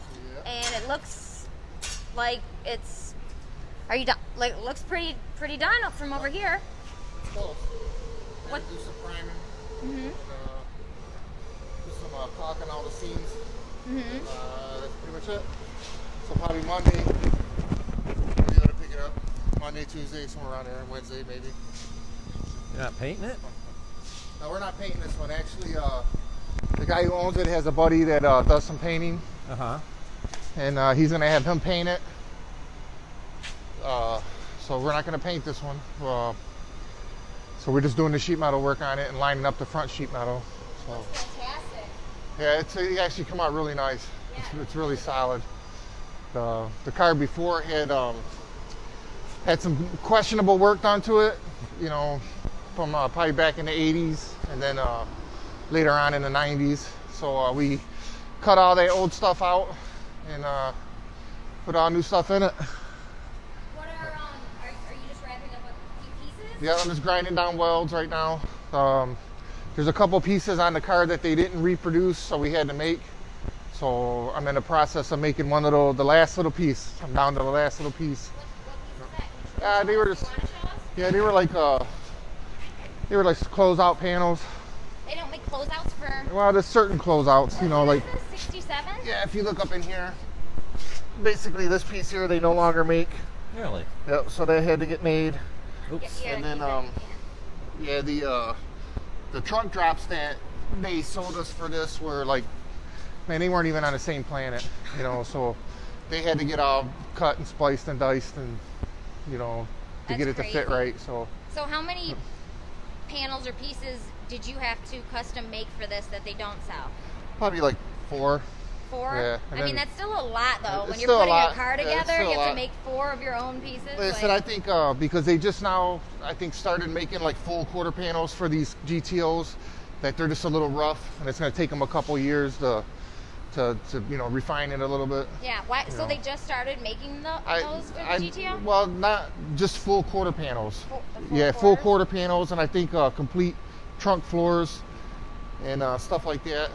A: and it looks like it's. Are you done? Like, it looks pretty done from over here.
D: Close.
A: What?
D: Do some priming.
A: Mhm.
D: Do some caulking all the seams.
A: Mhm.
D: That's pretty much it. So probably Monday, we'll be able to pick it up. Monday, Tuesday, somewhere around there. Wednesday, maybe.
C: You're not painting it?
D: No, we're not painting this one. Actually, the guy who owns it has a buddy that does some painting,
C: Uh-huh.
D: and he's gonna have him paint it. So we're not gonna paint this one. So we're just doing the sheet metal work on it and lining up the front sheet metal. So
A: Fantastic.
D: yeah, it actually come out really nice. It's really solid. The car before had some questionable work done to it, you know, from probably back in the 80s and then later on in the 90s. So we cut all that old stuff out and put all new stuff in it.
A: What are you just wrapping up a few pieces?
D: Yeah, I'm just grinding down welds right now. There's a couple pieces on the car that they didn't reproduce, so we had to make. So I'm in the process of making the last little piece. I'm down to the last little piece.
A: What piece is that?
D: They were just,
A: You wanna show us?
D: yeah, they were like closeout panels.
A: They don't make closeouts for.
D: Well, there's certain closeouts, you know,
A: What
D: like,
A: is this, 67?
D: yeah, if you look up in here, basically this piece here they no longer make.
C: Really?
D: Yep, so that had to get made.
C: Oops.
A: Yeah,
D: And then,
A: keep it.
D: yeah, the trunk drops that they sold us for this were like, man, they weren't even on the same planet, you know, so they had to get all cut and spliced and diced and, you know, to
A: That's
D: get it to fit
A: crazy.
D: right, so.
A: So how many panels or pieces did you have to custom make for this that they don't sell?
D: Probably like 4.
A: 4?
D: Yeah,
A: I
D: and
A: mean,
D: then-
A: that's still a lot, though.
D: It's
A: When
D: still
A: you're
D: a
A: putting a
D: lot.
A: car
D: Yeah, it's
A: together,
D: still a
A: you have to
D: lot.
A: make 4 of your own pieces.
D: Like I said, I think because they just now, I think, started making like full quarter panels for these GTOs, that they're just a little rough, and it's going to take them a couple years to you know, refine it a little bit.
A: Yeah. Why? So
D: know.
A: they just started making those for the GTO?
D: Well, not just full quarter panels.
A: Full
D: Yeah, full
A: quarters?
D: quarter panels, and I think complete trunk floors and stuff like that.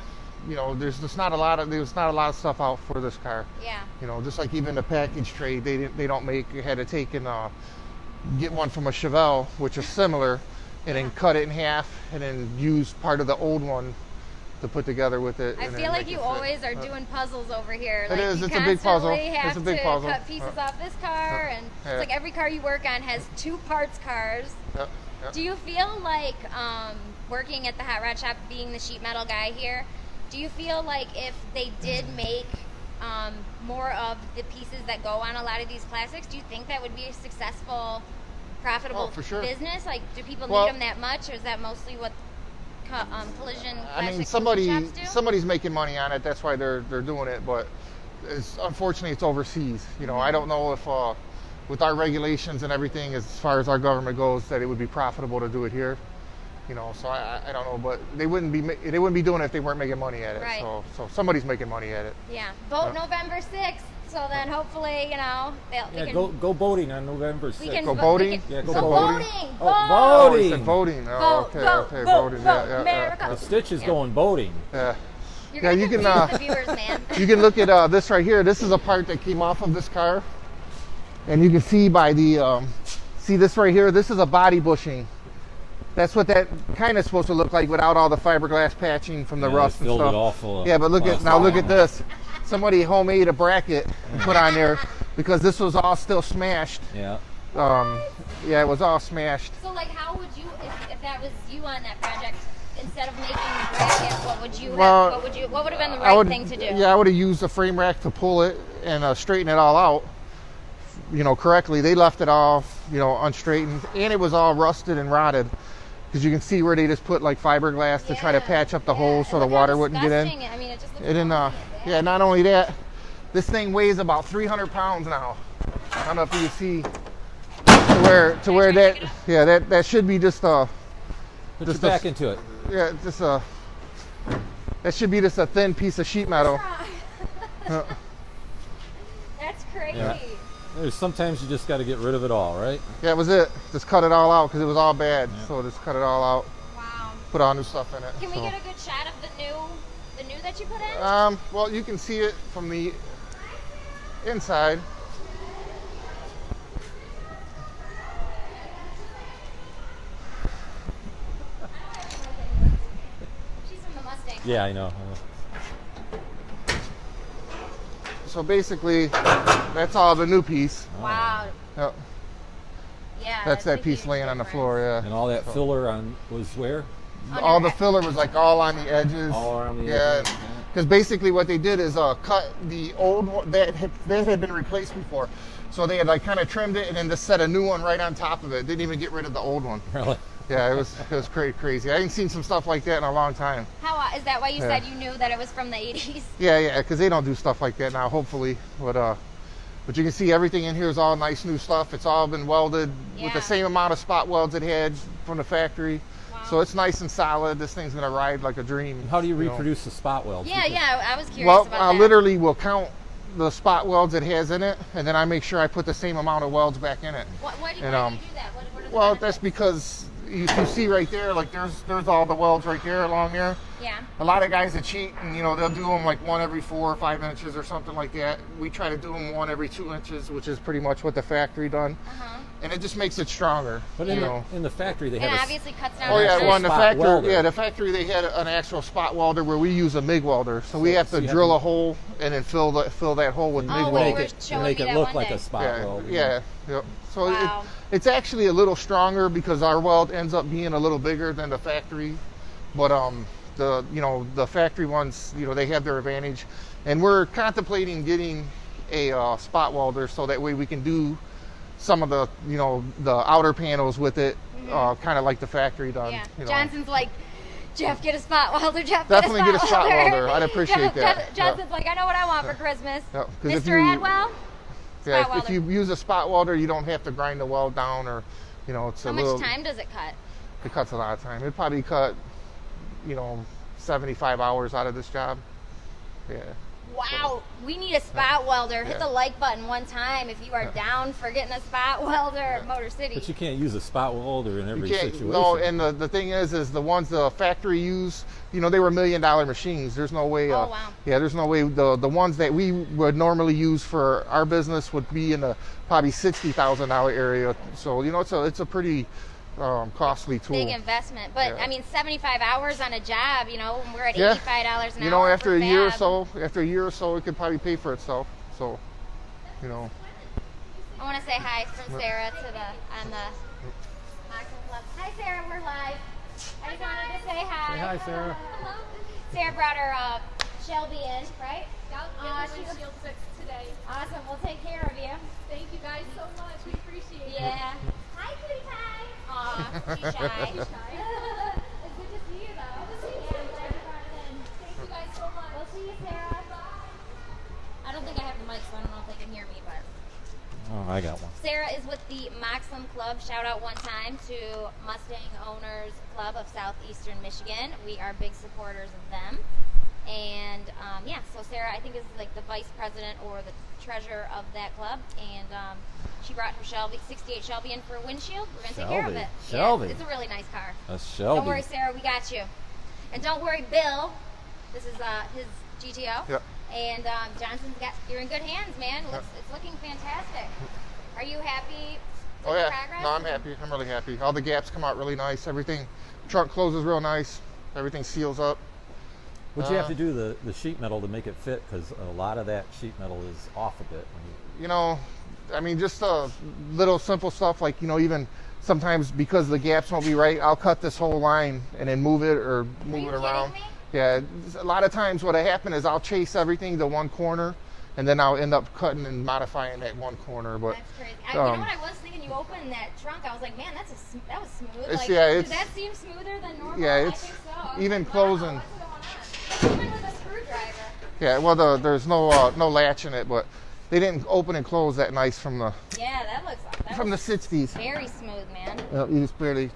D: You know, there's not a lot of stuff out for this car.
A: Yeah.
D: You know, just like even the package tray, they don't make. You had to take and get one from a Chevelle, which is similar, and then cut it in half, and then use part of the old one to put together with it.
A: I
D: and then
A: feel like
D: make
A: you
D: it fit.
A: always are doing puzzles over here.
D: It
A: Like
D: is.
A: you
D: It's a big puzzle.
A: constantly
D: It's
A: have
D: a big
A: to
D: puzzle.
A: cut pieces off this car, and
D: Yeah.
A: it's like every car you work on has 2 parts cars.
D: Yep, yep.
A: Do you feel like working at the Hot Rod Shop, being the sheet metal guy here, do you feel like if they did make more of the pieces that go on a lot of these classics, do you think that would be a successful, profitable
D: Oh, for sure.
A: business? Like, do people
D: Well-
A: need them that much, or is that mostly what collision
D: I mean,
A: classic collision shops do?
D: somebody's making money on it. That's why they're doing it. But unfortunately, it's overseas. You know, I don't know if with our regulations and everything, as far as our government goes, that it would be profitable to do it here. You know, so I don't know, but they wouldn't be doing it if they weren't making money at it.
A: Right.
D: So somebody's making money at it.
A: Yeah. Vote
D: Yeah.
A: November 6th. So then hopefully, you know, we
F: Yeah,
A: can.
F: go voting on November 6th.
A: We can
D: Go
A: we
D: voting?
A: can-
F: Yeah, go
A: so
F: voting.
A: voting.
F: Oh,
A: vote.
D: Oh,
F: voting.
D: you said voting. Oh,
A: Vote,
D: okay,
A: vote,
D: okay,
A: vote,
D: voting.
A: vote,
D: Yeah.
A: America.
F: The Stitch is
A: Yeah.
F: going voting.
D: Yeah.
A: You're
D: Yeah,
A: gonna
D: you can,
A: confuse the viewers, man.
D: You can look at this right here. This is a part that came off of this car, and you can see by the see this right here. This is a body bushing. That's what that kind of supposed to look like without all the fiberglass patching from the
C: Yeah,
D: rust
C: they
D: and
C: filled
D: stuff.
C: it all full of
D: Yeah, but look at
C: plastic.
D: look at this. Somebody homemade a bracket and put on there because this was all still smashed.
C: Yeah.
D: Yeah, it was all smashed.
A: So, like, how would you, if that was you on that project, instead of making the bracket, what would you
D: Well,
A: have, what would have been the
D: I
A: right
D: would,
A: thing to do?
D: Yeah, I would have used the frame rack to pull it and straighten it all out, correctly. They left it all, unstraightened, and it was all rusted and rotted. Because you can see where they just put like fiberglass to try to patch up the holes so the water wouldn't get in.
A: I mean, it just looks
D: And then, yeah, not only that, this thing weighs about 300 pounds now. I don't know if you can see to where that, yeah, that should be just
C: Put your back into it.
D: yeah, that should be just a thin piece of sheet metal.
A: That's crazy.
C: Yeah. There's sometimes you just got to get rid of it all, right?
D: Yeah, it was it. Just cut it all out because it was all bad.
C: Yeah.
D: So just cut it all out.
A: Wow.
D: Put all new stuff in it.
A: Can we
D: so.
A: get a good shot of the new that you put in?
D: Well, you can see it from the inside.
A: She's from the Mustang.
C: Yeah, I know.
D: So basically, that's all the new piece.
A: Wow.
D: Yep.
A: Yeah.
D: That's that
A: a
D: piece
A: huge
D: laying on the
A: difference.
D: floor, yeah.
C: And all that filler was where?
D: All the filler was like all on the edges.
C: All around the
D: Yeah.
C: edges, yeah.
D: Because basically what they did is cut the old one that had been replaced before. So they had like kind of trimmed it and then just set a new one right on top of it. Didn't even get rid of the old one.
C: Really?
D: Yeah, it was crazy. I ain't seen some stuff like that in a long time.
A: How is that why you
D: Yeah.
A: said you knew that it was from the 80s?
D: Yeah, because they don't do stuff like that now, hopefully. But you can see everything in here is all nice new stuff. It's all been welded with
A: Yeah.
D: the same amount of spot welds it had from the factory.
A: Wow.
D: So it's nice and solid. This thing's gonna ride like a dream.
C: How do you
D: know.
C: reproduce the spot welds?
A: Yeah,
C: Because-
A: yeah. I was curious
D: Well,
A: about
D: I
A: that.
D: literally will count the spot welds it has in it, and then I make sure I put the same amount of welds back in it.
A: Why do you
D: and,
A: do that? What are the
D: Well,
A: benefits?
D: that's because you see right there, like there's all the welds right there along there.
A: Yeah.
D: A lot of guys that cheat, and they'll do them like one every 4 or 5 inches or something like that. We try to do them one every 2 inches, which is pretty much what the factory done, and it just makes it stronger.
C: But in the factory they
A: And
C: have
A: obviously cuts down.
D: Oh
A: on
D: yeah,
A: the
D: well in the
C: spot
D: factory,
C: welder.
D: the factory they had an actual spot welder where we use a MIG welder, so we have
C: so
D: to
C: you have
D: drill
C: to-
D: a hole and then fill that hole with
C: You
D: MIG
A: Oh,
D: weld.
A: when you
C: make
A: were
C: it,
A: showing
C: make
A: me
C: it
A: that
C: look
A: one
C: like
A: day.
C: a spot
D: Yeah,
C: weld.
D: yeah, yep. So
A: Wow.
D: it's actually a little stronger because our weld ends up being a little bigger than the factory, but the factory ones, they have their advantage, and we're contemplating getting a spot welder so that way we can do some of the the outer panels with it, kind of like the factory done.
A: Yeah. Johnson's like, Jeff, get a spot welder. Jeff,
D: Definitely
A: get a spot
D: welder. I'd appreciate that. Yeah.
A: Johnson's like, I know what I want for Christmas.
D: Yeah, 'cause if
A: Mr.
D: you-
A: Adwell,
D: Yeah,
A: spot
D: if you use a spot welder, you don't have to grind the weld down, or it's
A: how
D: a
A: much
D: little.
A: time does it cut?
D: It cuts a lot of time. It'd probably cut 75 hours out of this job. Yeah.
A: Wow, we need a spot welder. Hit
D: Yeah.
A: the like button one time if you are down for getting a spot welder at Motor City.
C: But you can't use a spot welder in every
D: You can't.
C: situation.
D: No, and the thing is the ones the factory use, they were $1 million machines. There's no way.
A: Oh, wow.
D: Yeah, there's no way. The ones that we would normally use for our business would be in the probably $60,000 area. So it's a pretty costly tool.
A: Big investment, but
D: Yeah.
A: I mean, 75 hours on a job. When we're at
D: Yeah.
A: $85 an hour.
D: After
A: for
D: a year or
A: fab.
D: so, it could probably pay for itself. So,
A: I want to say hi from Sarah on the Maximum Club. Hi, Sarah. We're live. I just wanted to say hi.
C: Say hi, Sarah.
A: Hello. Sarah brought her Shelby in, right?
F: She's shield fixed today.
A: Awesome. We'll take care of you.
F: Thank you guys so much. We appreciate it.
A: Yeah. Hi, cutie pie. Aw, she's shy.
F: It's good to see you though. Good to see you.
A: Yeah, I'm glad you brought it in.
F: Thank you guys so much.
A: We'll see you, Sarah. I don't think I have the mic, so I don't know if they can hear me, but.
C: Oh, I got one.
A: Sarah is with the Maximum Club. Shout out one time to Mustang Owners Club of Southeastern Michigan. We are big supporters of them. And so Sarah, I think, is like the vice president or the treasurer of that club. And she brought her Shelby, 68 Shelby in for a windshield. We're going to take care of
C: Shelby.
A: it.
C: Shelby.
A: Yeah, it's a really nice car.
C: That's Shelby.
A: Don't worry, Sarah, we got you. And don't worry, Bill. This is his GTO.
D: Yep.
A: And you're in good hands, man. It's looking fantastic. Are you happy with
D: oh
A: the
D: yeah.
A: progress?
D: No, I'm happy. I'm really happy. All the gaps come out really nice. Everything, trunk closes real nice. Everything seals up.
C: Would you have to do the sheet metal to make it fit? Because a lot of that sheet metal is off a bit.
D: I mean, just little simple stuff like even
G: sometimes because the gaps won't be right, I'll cut this whole line and then move it or move it around.
A: Me?
G: Yeah, a lot of times what'll happen is I'll chase everything to one corner, and then I'll end up cutting and modifying that one corner. But
A: That's crazy. You know what I was thinking? You opened that trunk. I was like, man, that was smooth.
G: It's-
A: Like,
G: yeah,
A: did
G: it's-
A: that seem smoother than normal?
G: Yeah,
A: I
G: it's
A: think so.
G: even
A: Wow,
G: closing.
A: what's going on? Even with a screwdriver.
G: Yeah, well, there's no latch in it, but they didn't open and close that nice from the
A: Yeah, that looks
G: from the 60s.
A: very smooth, man.
G: You just barely.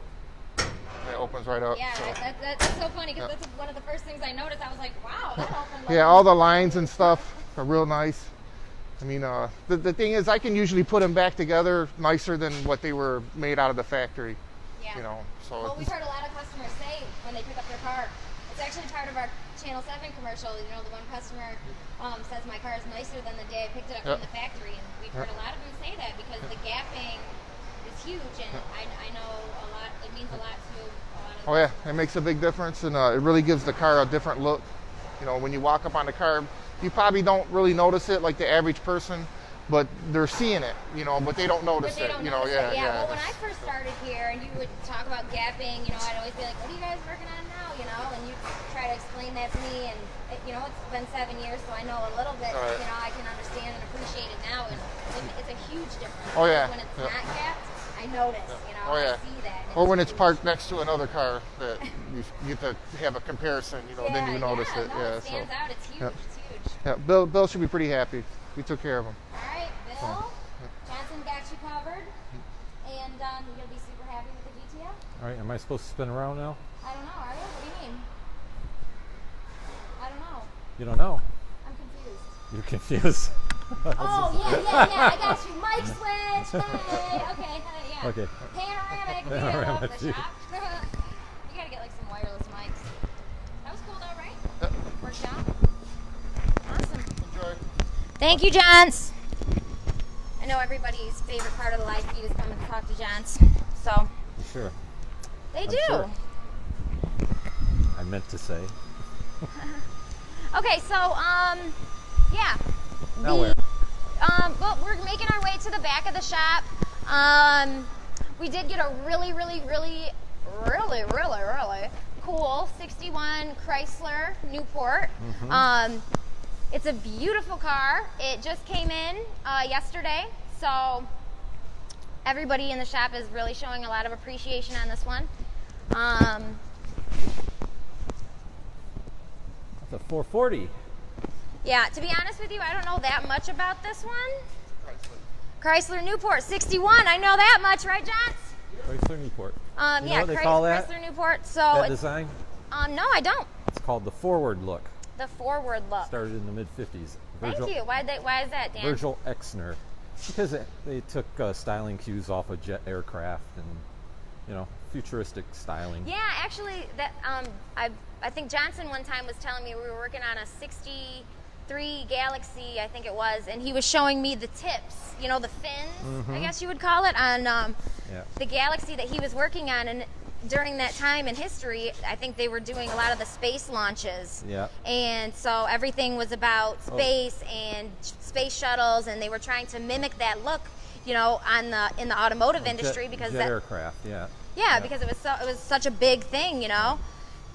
G: It opens right up.
A: Yeah,
G: so.
A: that's so funny because that's one of the first things I noticed. I was like, wow, that opened.
G: Yeah, all the lines and stuff are real nice. I mean, the thing is, I can usually put them back together nicer than what they were made out of the factory.
A: Yeah.
G: You know, so.
A: Well, we've heard a lot of customers say when they pick up their car, it's actually part of our Channel 7 commercial. You know, the one customer says my car is nicer than the day I picked it up
G: Yep.
A: from the factory, and we've heard a lot of them say that because the gapping is huge, and I know a lot. It means a lot to a lot of.
G: Oh yeah, it makes a big difference, and it really gives the car a different look. You know, when you walk up on the car, you probably don't really notice it like the average person, but they're seeing it, you know, but they don't notice
A: But they
G: it.
A: don't
G: You know,
A: notice
G: yeah,
A: it. Yeah. Well, when
G: that's-
A: I first started here, and you would talk about gapping, you know, I'd always be like, "What are you guys working on now?" You know, and you try to explain that to me, and you know, it's been 7 years, so I know a little bit.
G: Right.
A: You know, I can understand and appreciate it now, and it's a huge difference.
G: Oh, yeah.
A: When it's
G: Yeah.
A: not gapped, I notice. You know,
G: Oh, yeah.
A: I see that. and
G: Or when it's
A: huge.
G: parked next to another car that you get to have a comparison, you know, then you notice it.
A: No,
G: Yeah,
A: it stands out. It's huge.
G: Yep.
A: It's huge.
G: yeah. Bill should be pretty happy. We took care of him.
A: All right, Bill. Johnson got you covered, and you'll be super happy with the GTO.
C: All right, am I supposed to spin around now?
A: I don't know. Are you? What do you mean? I don't know.
C: You don't know.
A: I'm confused.
C: You're confused.
A: Oh, yeah. I got you. Mic switch. Hey. Okay. Yeah.
C: Okay.
A: Panoramic view
C: Panoramic
A: of
C: view.
A: the shop. You gotta get like some wireless mics. That was cool though, right?
G: Yep.
A: Worked out. Awesome.
G: Enjoy.
A: Thank you, Johns. I know everybody's favorite part of the live feed is coming to talk to Johns. So
C: Sure.
A: they do.
C: sure. I meant to say.
A: Okay, so yeah.
C: Now where?
A: Well, we're making our way to the back of the shop. We did get a really cool 61 Chrysler Newport. It's a beautiful car. It just came in yesterday, so everybody in the shop is really showing a lot of appreciation on this one.
C: It's a 440.
A: Yeah, to be honest with you, I don't know that much about this one. Chrysler Newport 61. I know that much, right, Johns?
C: Chrysler Newport. You know
A: Yeah,
C: what they call that?
A: Chrysler Newport. So
C: That
A: it's,
C: design?
A: no, I don't.
C: It's called the forward look.
A: The forward look.
C: Started in the mid 50s.
A: Thank you. Why is that, Dan?
C: Virgil Exner. Because they took styling cues off of jet aircraft and, you know, futuristic styling.
A: Yeah, actually, that I think Johnson one time was telling me we were working on a 63 Galaxy, I think it was, and he was showing me the tips, you know, the fins, I guess you would call it, on
C: Yeah.
A: the Galaxy that he was working on. And during that time in history, I think they were doing a lot of the space launches.
C: Yeah.
A: And so everything was about space and space shuttles, and they were trying to mimic that look, you know, in the automotive industry because
C: jet
A: that,
C: aircraft, yeah.
A: yeah, because it was such a big thing, you know,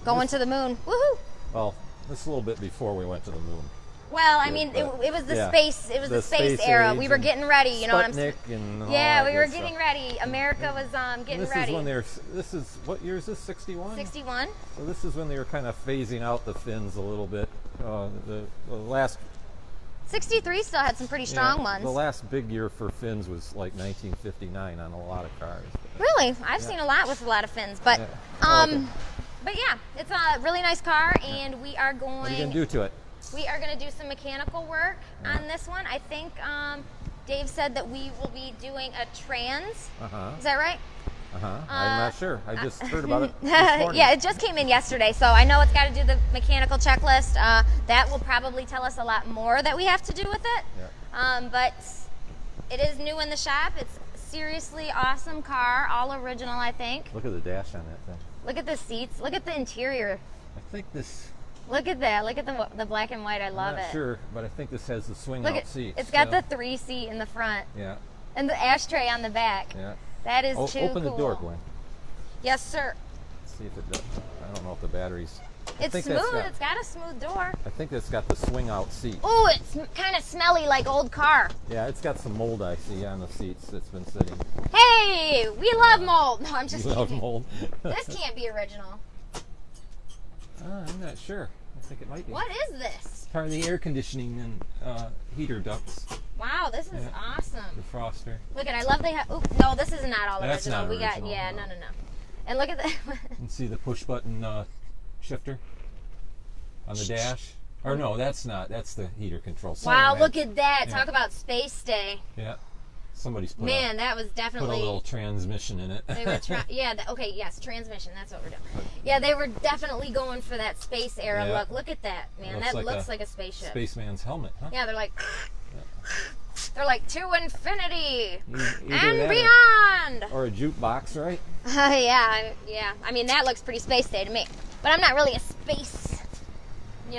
A: going to the moon. Woohoo!
C: Well, this is a little bit before we went to the moon.
A: Well, I mean,
C: but-
A: it was the
C: yeah.
A: space. It was the space
C: space
A: era.
C: age
A: We were
C: and
A: getting ready. You know what I'm saying?
C: Sputnik and all
A: Yeah,
C: that
A: we were
C: good
A: getting
C: stuff.
A: ready. America was
C: And
A: getting
C: this
A: ready.
C: is when they're. This is what year is this? 61.
A: 61.
C: So this is when they were kind of phasing out the fins a little bit. The last
A: 63 still had some pretty strong
C: yeah,
A: ones.
C: The last big year for fins was like 1959 on a lot of cars.
A: Really, I've seen a lot with a lot of fins, but
C: Yeah. Oh, okay.
A: but yeah, it's a really nice car, and we are going.
C: What are you gonna do to it?
A: We are going to do some mechanical work on this one. I think Dave said that we will be doing a trans. Is that right?
C: I'm not sure. I just heard about it this morning.
A: Yeah, it just came in yesterday, so I know it's got to do the mechanical checklist. That will probably tell us a lot more that we have to do with it.
C: Yeah.
A: But it is new in the shop. It's a seriously awesome car, all original, I think.
C: Look at the dash on that thing.
A: Look at the seats. Look at the interior.
C: I think this.
A: Look at that. Look at the black and white. I love
C: I'm not
A: it.
C: sure, but I think this has the swing
A: Look
C: out
A: at
C: seats.
A: it's got
C: yeah.
A: the 3 seat in the front
C: Yeah.
A: and the ashtray on the back.
C: Yeah.
A: That is too
C: Open
A: cool.
C: the door, Gwen.
A: Yes, sir.
C: See if it does. I don't know if the battery's.
A: It's
C: think
A: smooth.
C: that's
A: It's got a smooth door.
C: I think it's got the swing out seat.
A: Ooh, it's kind of smelly like old car.
C: Yeah, it's got some mold I see on the seats. It's been sitting.
A: Hey, we love mold. No, I'm just
C: You love
A: kidding.
C: mold.
A: This can't be original.
C: I'm not sure. I think it might be.
A: What is this?
C: Part of the air conditioning and heater ducts.
A: Wow, this is
C: Yeah.
A: awesome.
C: The froster.
A: Look at, I love they have. Oop, no, this is not all
C: That's
A: original.
C: not
A: We got,
C: original,
A: yeah,
C: no.
A: no. And look at that.
C: And see the push button shifter on the dash. Or no, that's not. That's the heater control.
A: Wow,
C: Someone
A: look
C: had-
A: at that.
C: yeah.
A: Talk about space day.
C: Yeah. Somebody's put,
A: Man, that was
C: put a
A: definitely.
C: little transmission in it.
A: They were yeah, okay, yes, transmission. That's what we're doing. Yeah, they were definitely going for that space era
C: Yeah.
A: look. Look at that, man.
C: Looks
A: That
C: like
A: looks
C: a
A: like a spaceship.
C: Spaceman's helmet, huh?
A: Yeah, they're like. They're like to infinity
C: Either
A: and
C: that
A: beyond.
C: Or a jukebox, right?
A: Yeah. I mean, that looks pretty space day to me. But I'm not really a space,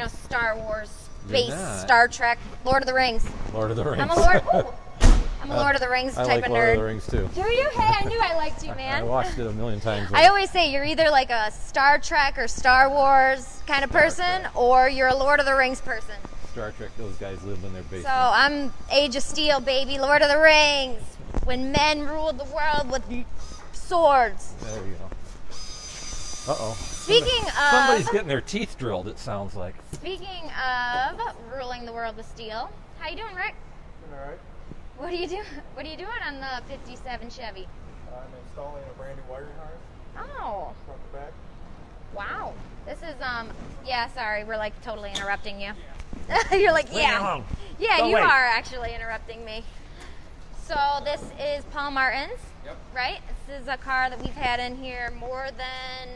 A: Star Wars,
C: You're
A: space,
C: not.
A: Star Trek, Lord of the Rings.
C: Lord of the Rings.
A: I'm a Lord. Ooh, I'm a Lord of the Rings
C: I
A: type
C: like
A: of
C: Lord
A: nerd.
C: of the Rings too.
A: Do you? Hey, I knew I liked you,
C: I
A: man.
C: watched it a million times.
A: I always say you're either like a Star Trek or Star Wars kind of person, or you're a Lord of the Rings person.
C: Star Trek, those guys lived in their basement.
A: So I'm Age of Steel, baby, Lord of the Rings. When men ruled the world with swords.
C: There you go. Uh-oh.
A: Speaking
C: Somebody's
A: of
C: getting their teeth drilled, it sounds like.
A: speaking of ruling the world with steel, how you doing, Rick?
B: All right.
A: What are you doing? What are you doing on the '57 Chevy?
B: I'm installing a brand new wiring harness
A: Oh,
B: front to back.
A: wow. This is yeah. Sorry, we're like totally interrupting you. You're like,
C: Leave me
A: yeah.
C: alone.
A: Yeah,
C: Go
A: you
C: away.
A: are actually interrupting me. So this is Paul Martin's,
E: Yep.
A: right? This is a car that we've had in here more than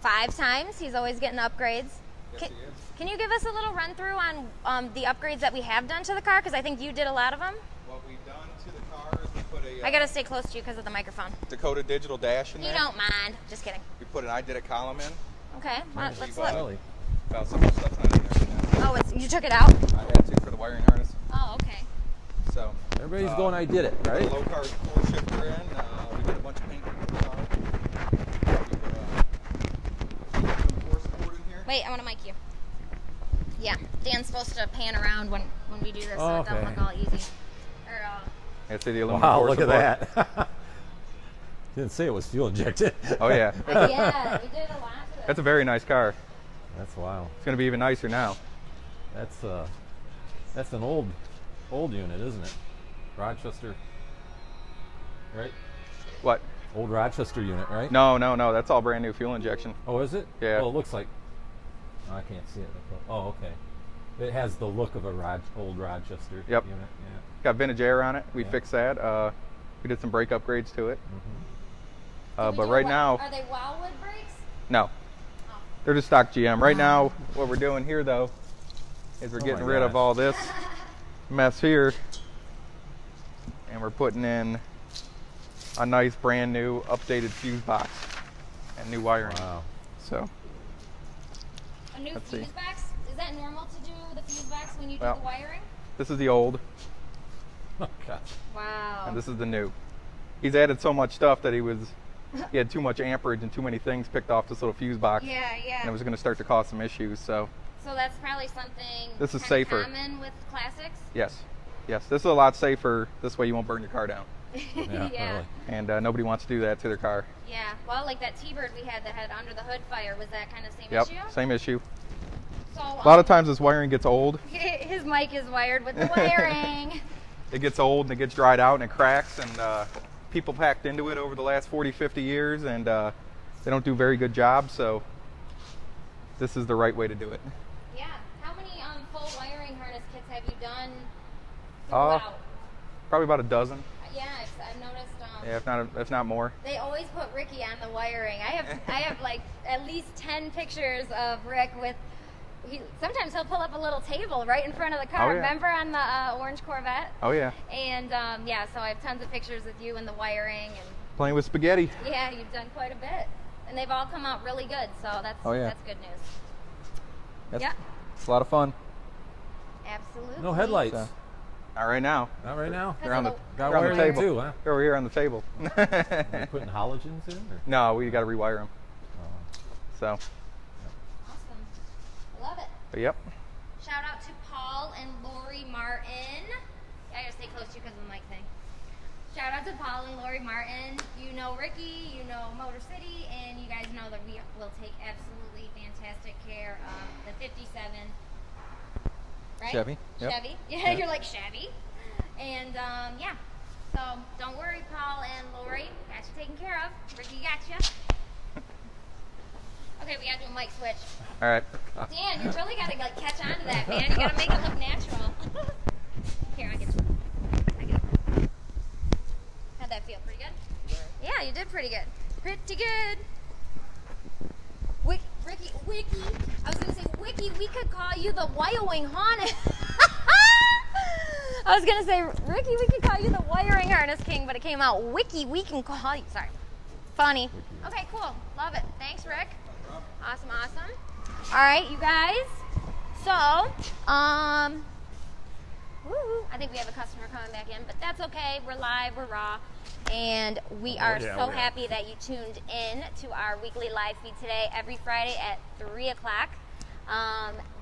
A: 5 times. He's always getting upgrades.
E: Yes,
A: Can,
E: he is.
A: can you give us a little run through on the upgrades that we have done to the car? Because I think you did a lot of them.
E: What we've done to the car is we put a
A: I gotta stay close to you because of the microphone.
E: Dakota digital dash in
A: You
E: there.
A: don't mind? Just kidding.
E: We put an I did a column in.
A: Okay, let's
E: Leave,
A: look.
C: Really?
E: About some of the stuff's not in there now.
A: Oh, you took it out?
E: I had to for the wiring harness.
A: Oh, okay.
E: So
C: Everybody's going, I did it,
E: put a
C: right?
E: low car floor shifter in. We did a bunch of paint in the car. We put a force cord in here.
A: Wait, I want to mic you. Yeah, Dan's supposed to pan around when we do this, so it
C: Okay.
A: doesn't look all easy. Or,
E: I'd say the aluminum
C: Wow,
E: force
C: look at
E: support.
C: that. Didn't say it was fuel injected.
E: Oh yeah,
A: yeah, we did a lot to
E: that's a very nice car.
C: That's wild.
E: It's gonna be even nicer now.
C: That's an old unit, isn't it? Rochester, right?
E: What?
C: Old Rochester unit, right?
E: No, that's all brand new fuel injection.
C: Oh, is it?
E: Yeah.
C: Well, it looks like. I can't see it. Oh, okay. It has the look of a old Rochester
E: Yep.
C: unit. Yeah.
E: Got vintage air on it. We
C: Yeah.
E: fixed that. We did some brake upgrades to it.
A: Did we
E: But
A: do
E: right
A: wa-
E: now,
A: Are they Wildwood brakes?
E: no. They're just stock GM. Right now, what we're doing here though, is we're
C: Oh
E: getting
C: my
E: rid of
C: gosh.
E: all this mess here, and we're putting in a nice brand new updated fuse box and new wiring.
C: Wow.
E: So
A: A new
E: Let's
A: fuse
E: see.
A: box? Is that normal to do the fuse box when you do
E: Well.
A: the wiring?
E: this is the old,
C: Oh, gosh.
A: Wow.
E: and this is the new. He's added so much stuff that he had too much amperage and too many things picked off this little fuse box,
A: Yeah,
E: and it
A: yeah.
E: was going to start to cause some issues. So
A: So that's probably something
E: This is
A: kinda
E: safer.
A: common with classics?
E: yes, this is a lot safer. This way you won't burn your car down,
C: Yeah,
A: yeah.
C: really.
E: and nobody wants to do that to their car.
A: Yeah. Well, like that T-Bird we had that had under the hood fire, was that kind of same
E: Yep,
A: issue?
E: same issue.
A: So
E: A lot of times this wiring gets old.
A: his mic is wired with the wiring.
E: It gets old and it gets dried out and it cracks, and people packed into it over the last 40, 50 years, and they don't do a very good job, so this is the right way to do it.
A: Yeah. How many full wiring harness kits have you done
E: Uh,
A: throughout?
E: Probably about a dozen,
A: Yeah, I've noticed.
E: yeah, if not more.
A: They always put Ricky on the wiring. I have like at least 10 pictures of Rick with. Sometimes he'll pull up a little table right in front of the car.
E: Oh, yeah.
A: Remember on the orange Corvette?
E: Oh yeah,
A: And yeah, so I have tons of pictures with you and the wiring, and
E: playing with spaghetti.
A: yeah, you've done quite a bit, and they've all come out really good. So that's
E: Oh, yeah.
A: that's good news.
E: That's,
A: Yeah.
E: It's a lot of fun.
A: Absolutely.
C: No headlights.
E: So, Not right now.
C: Not right now.
E: They're on the,
C: Got
E: they're on the
C: wiring
E: table.
C: too, huh?
E: They're over here on the table.
C: Are you putting halogens in? Or?
E: No, we got to rewire them. So,
A: Awesome. I love it.
E: but yep.
A: Shout out to Paul and Lori Martin. I gotta stay close to you because of the mic thing. Shout out to Paul and Lori Martin. You know Ricky, you know Motor City, and you guys know that we will take absolutely fantastic care of the 57. Right?
E: Chevy. Yep.
A: Chevy. Yeah, you're like Chevy. And yeah. So don't worry, Paul and Lori. Got you taken care of. Ricky got you. Okay, we gotta do a mic switch.
E: All right.
A: Dan, you really gotta like catch on to that, man. You gotta make it look natural. Here, I get you. How'd that feel? Pretty good? Yeah, you did pretty good. Pretty good. Wiki. I was gonna say, Wiki, we could call you the wiring harness. I was gonna say, Ricky, we could call you the wiring harness king, but it came out Wiki, we can call you. Sorry. Funny. Okay, cool. Love it. Thanks, Rick. Awesome. All right, you guys. So, I think we have a customer coming back in, but that's okay. We're live, we're raw, and we are so happy that you tuned in to our weekly live feed today, every Friday at 3 o'clock.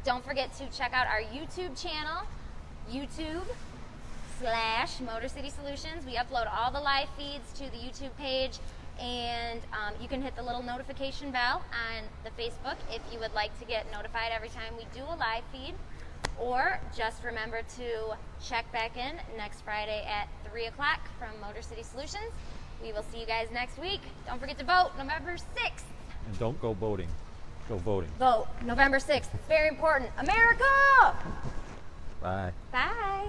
A: Don't forget to check out our YouTube channel, YouTube/Motor City Solutions. We upload all the live feeds to the YouTube page, and you can hit the little notification bell on the Facebook if you would like to get notified every time we do a live feed. Or just remember to check back in next Friday at 3 o'clock from Motor City Solutions. We will see you guys next week. Don't forget to vote November 6th.
C: And don't go boating. Go voting.
A: Vote November 6th. It's very important. America!
C: Bye.
A: Bye.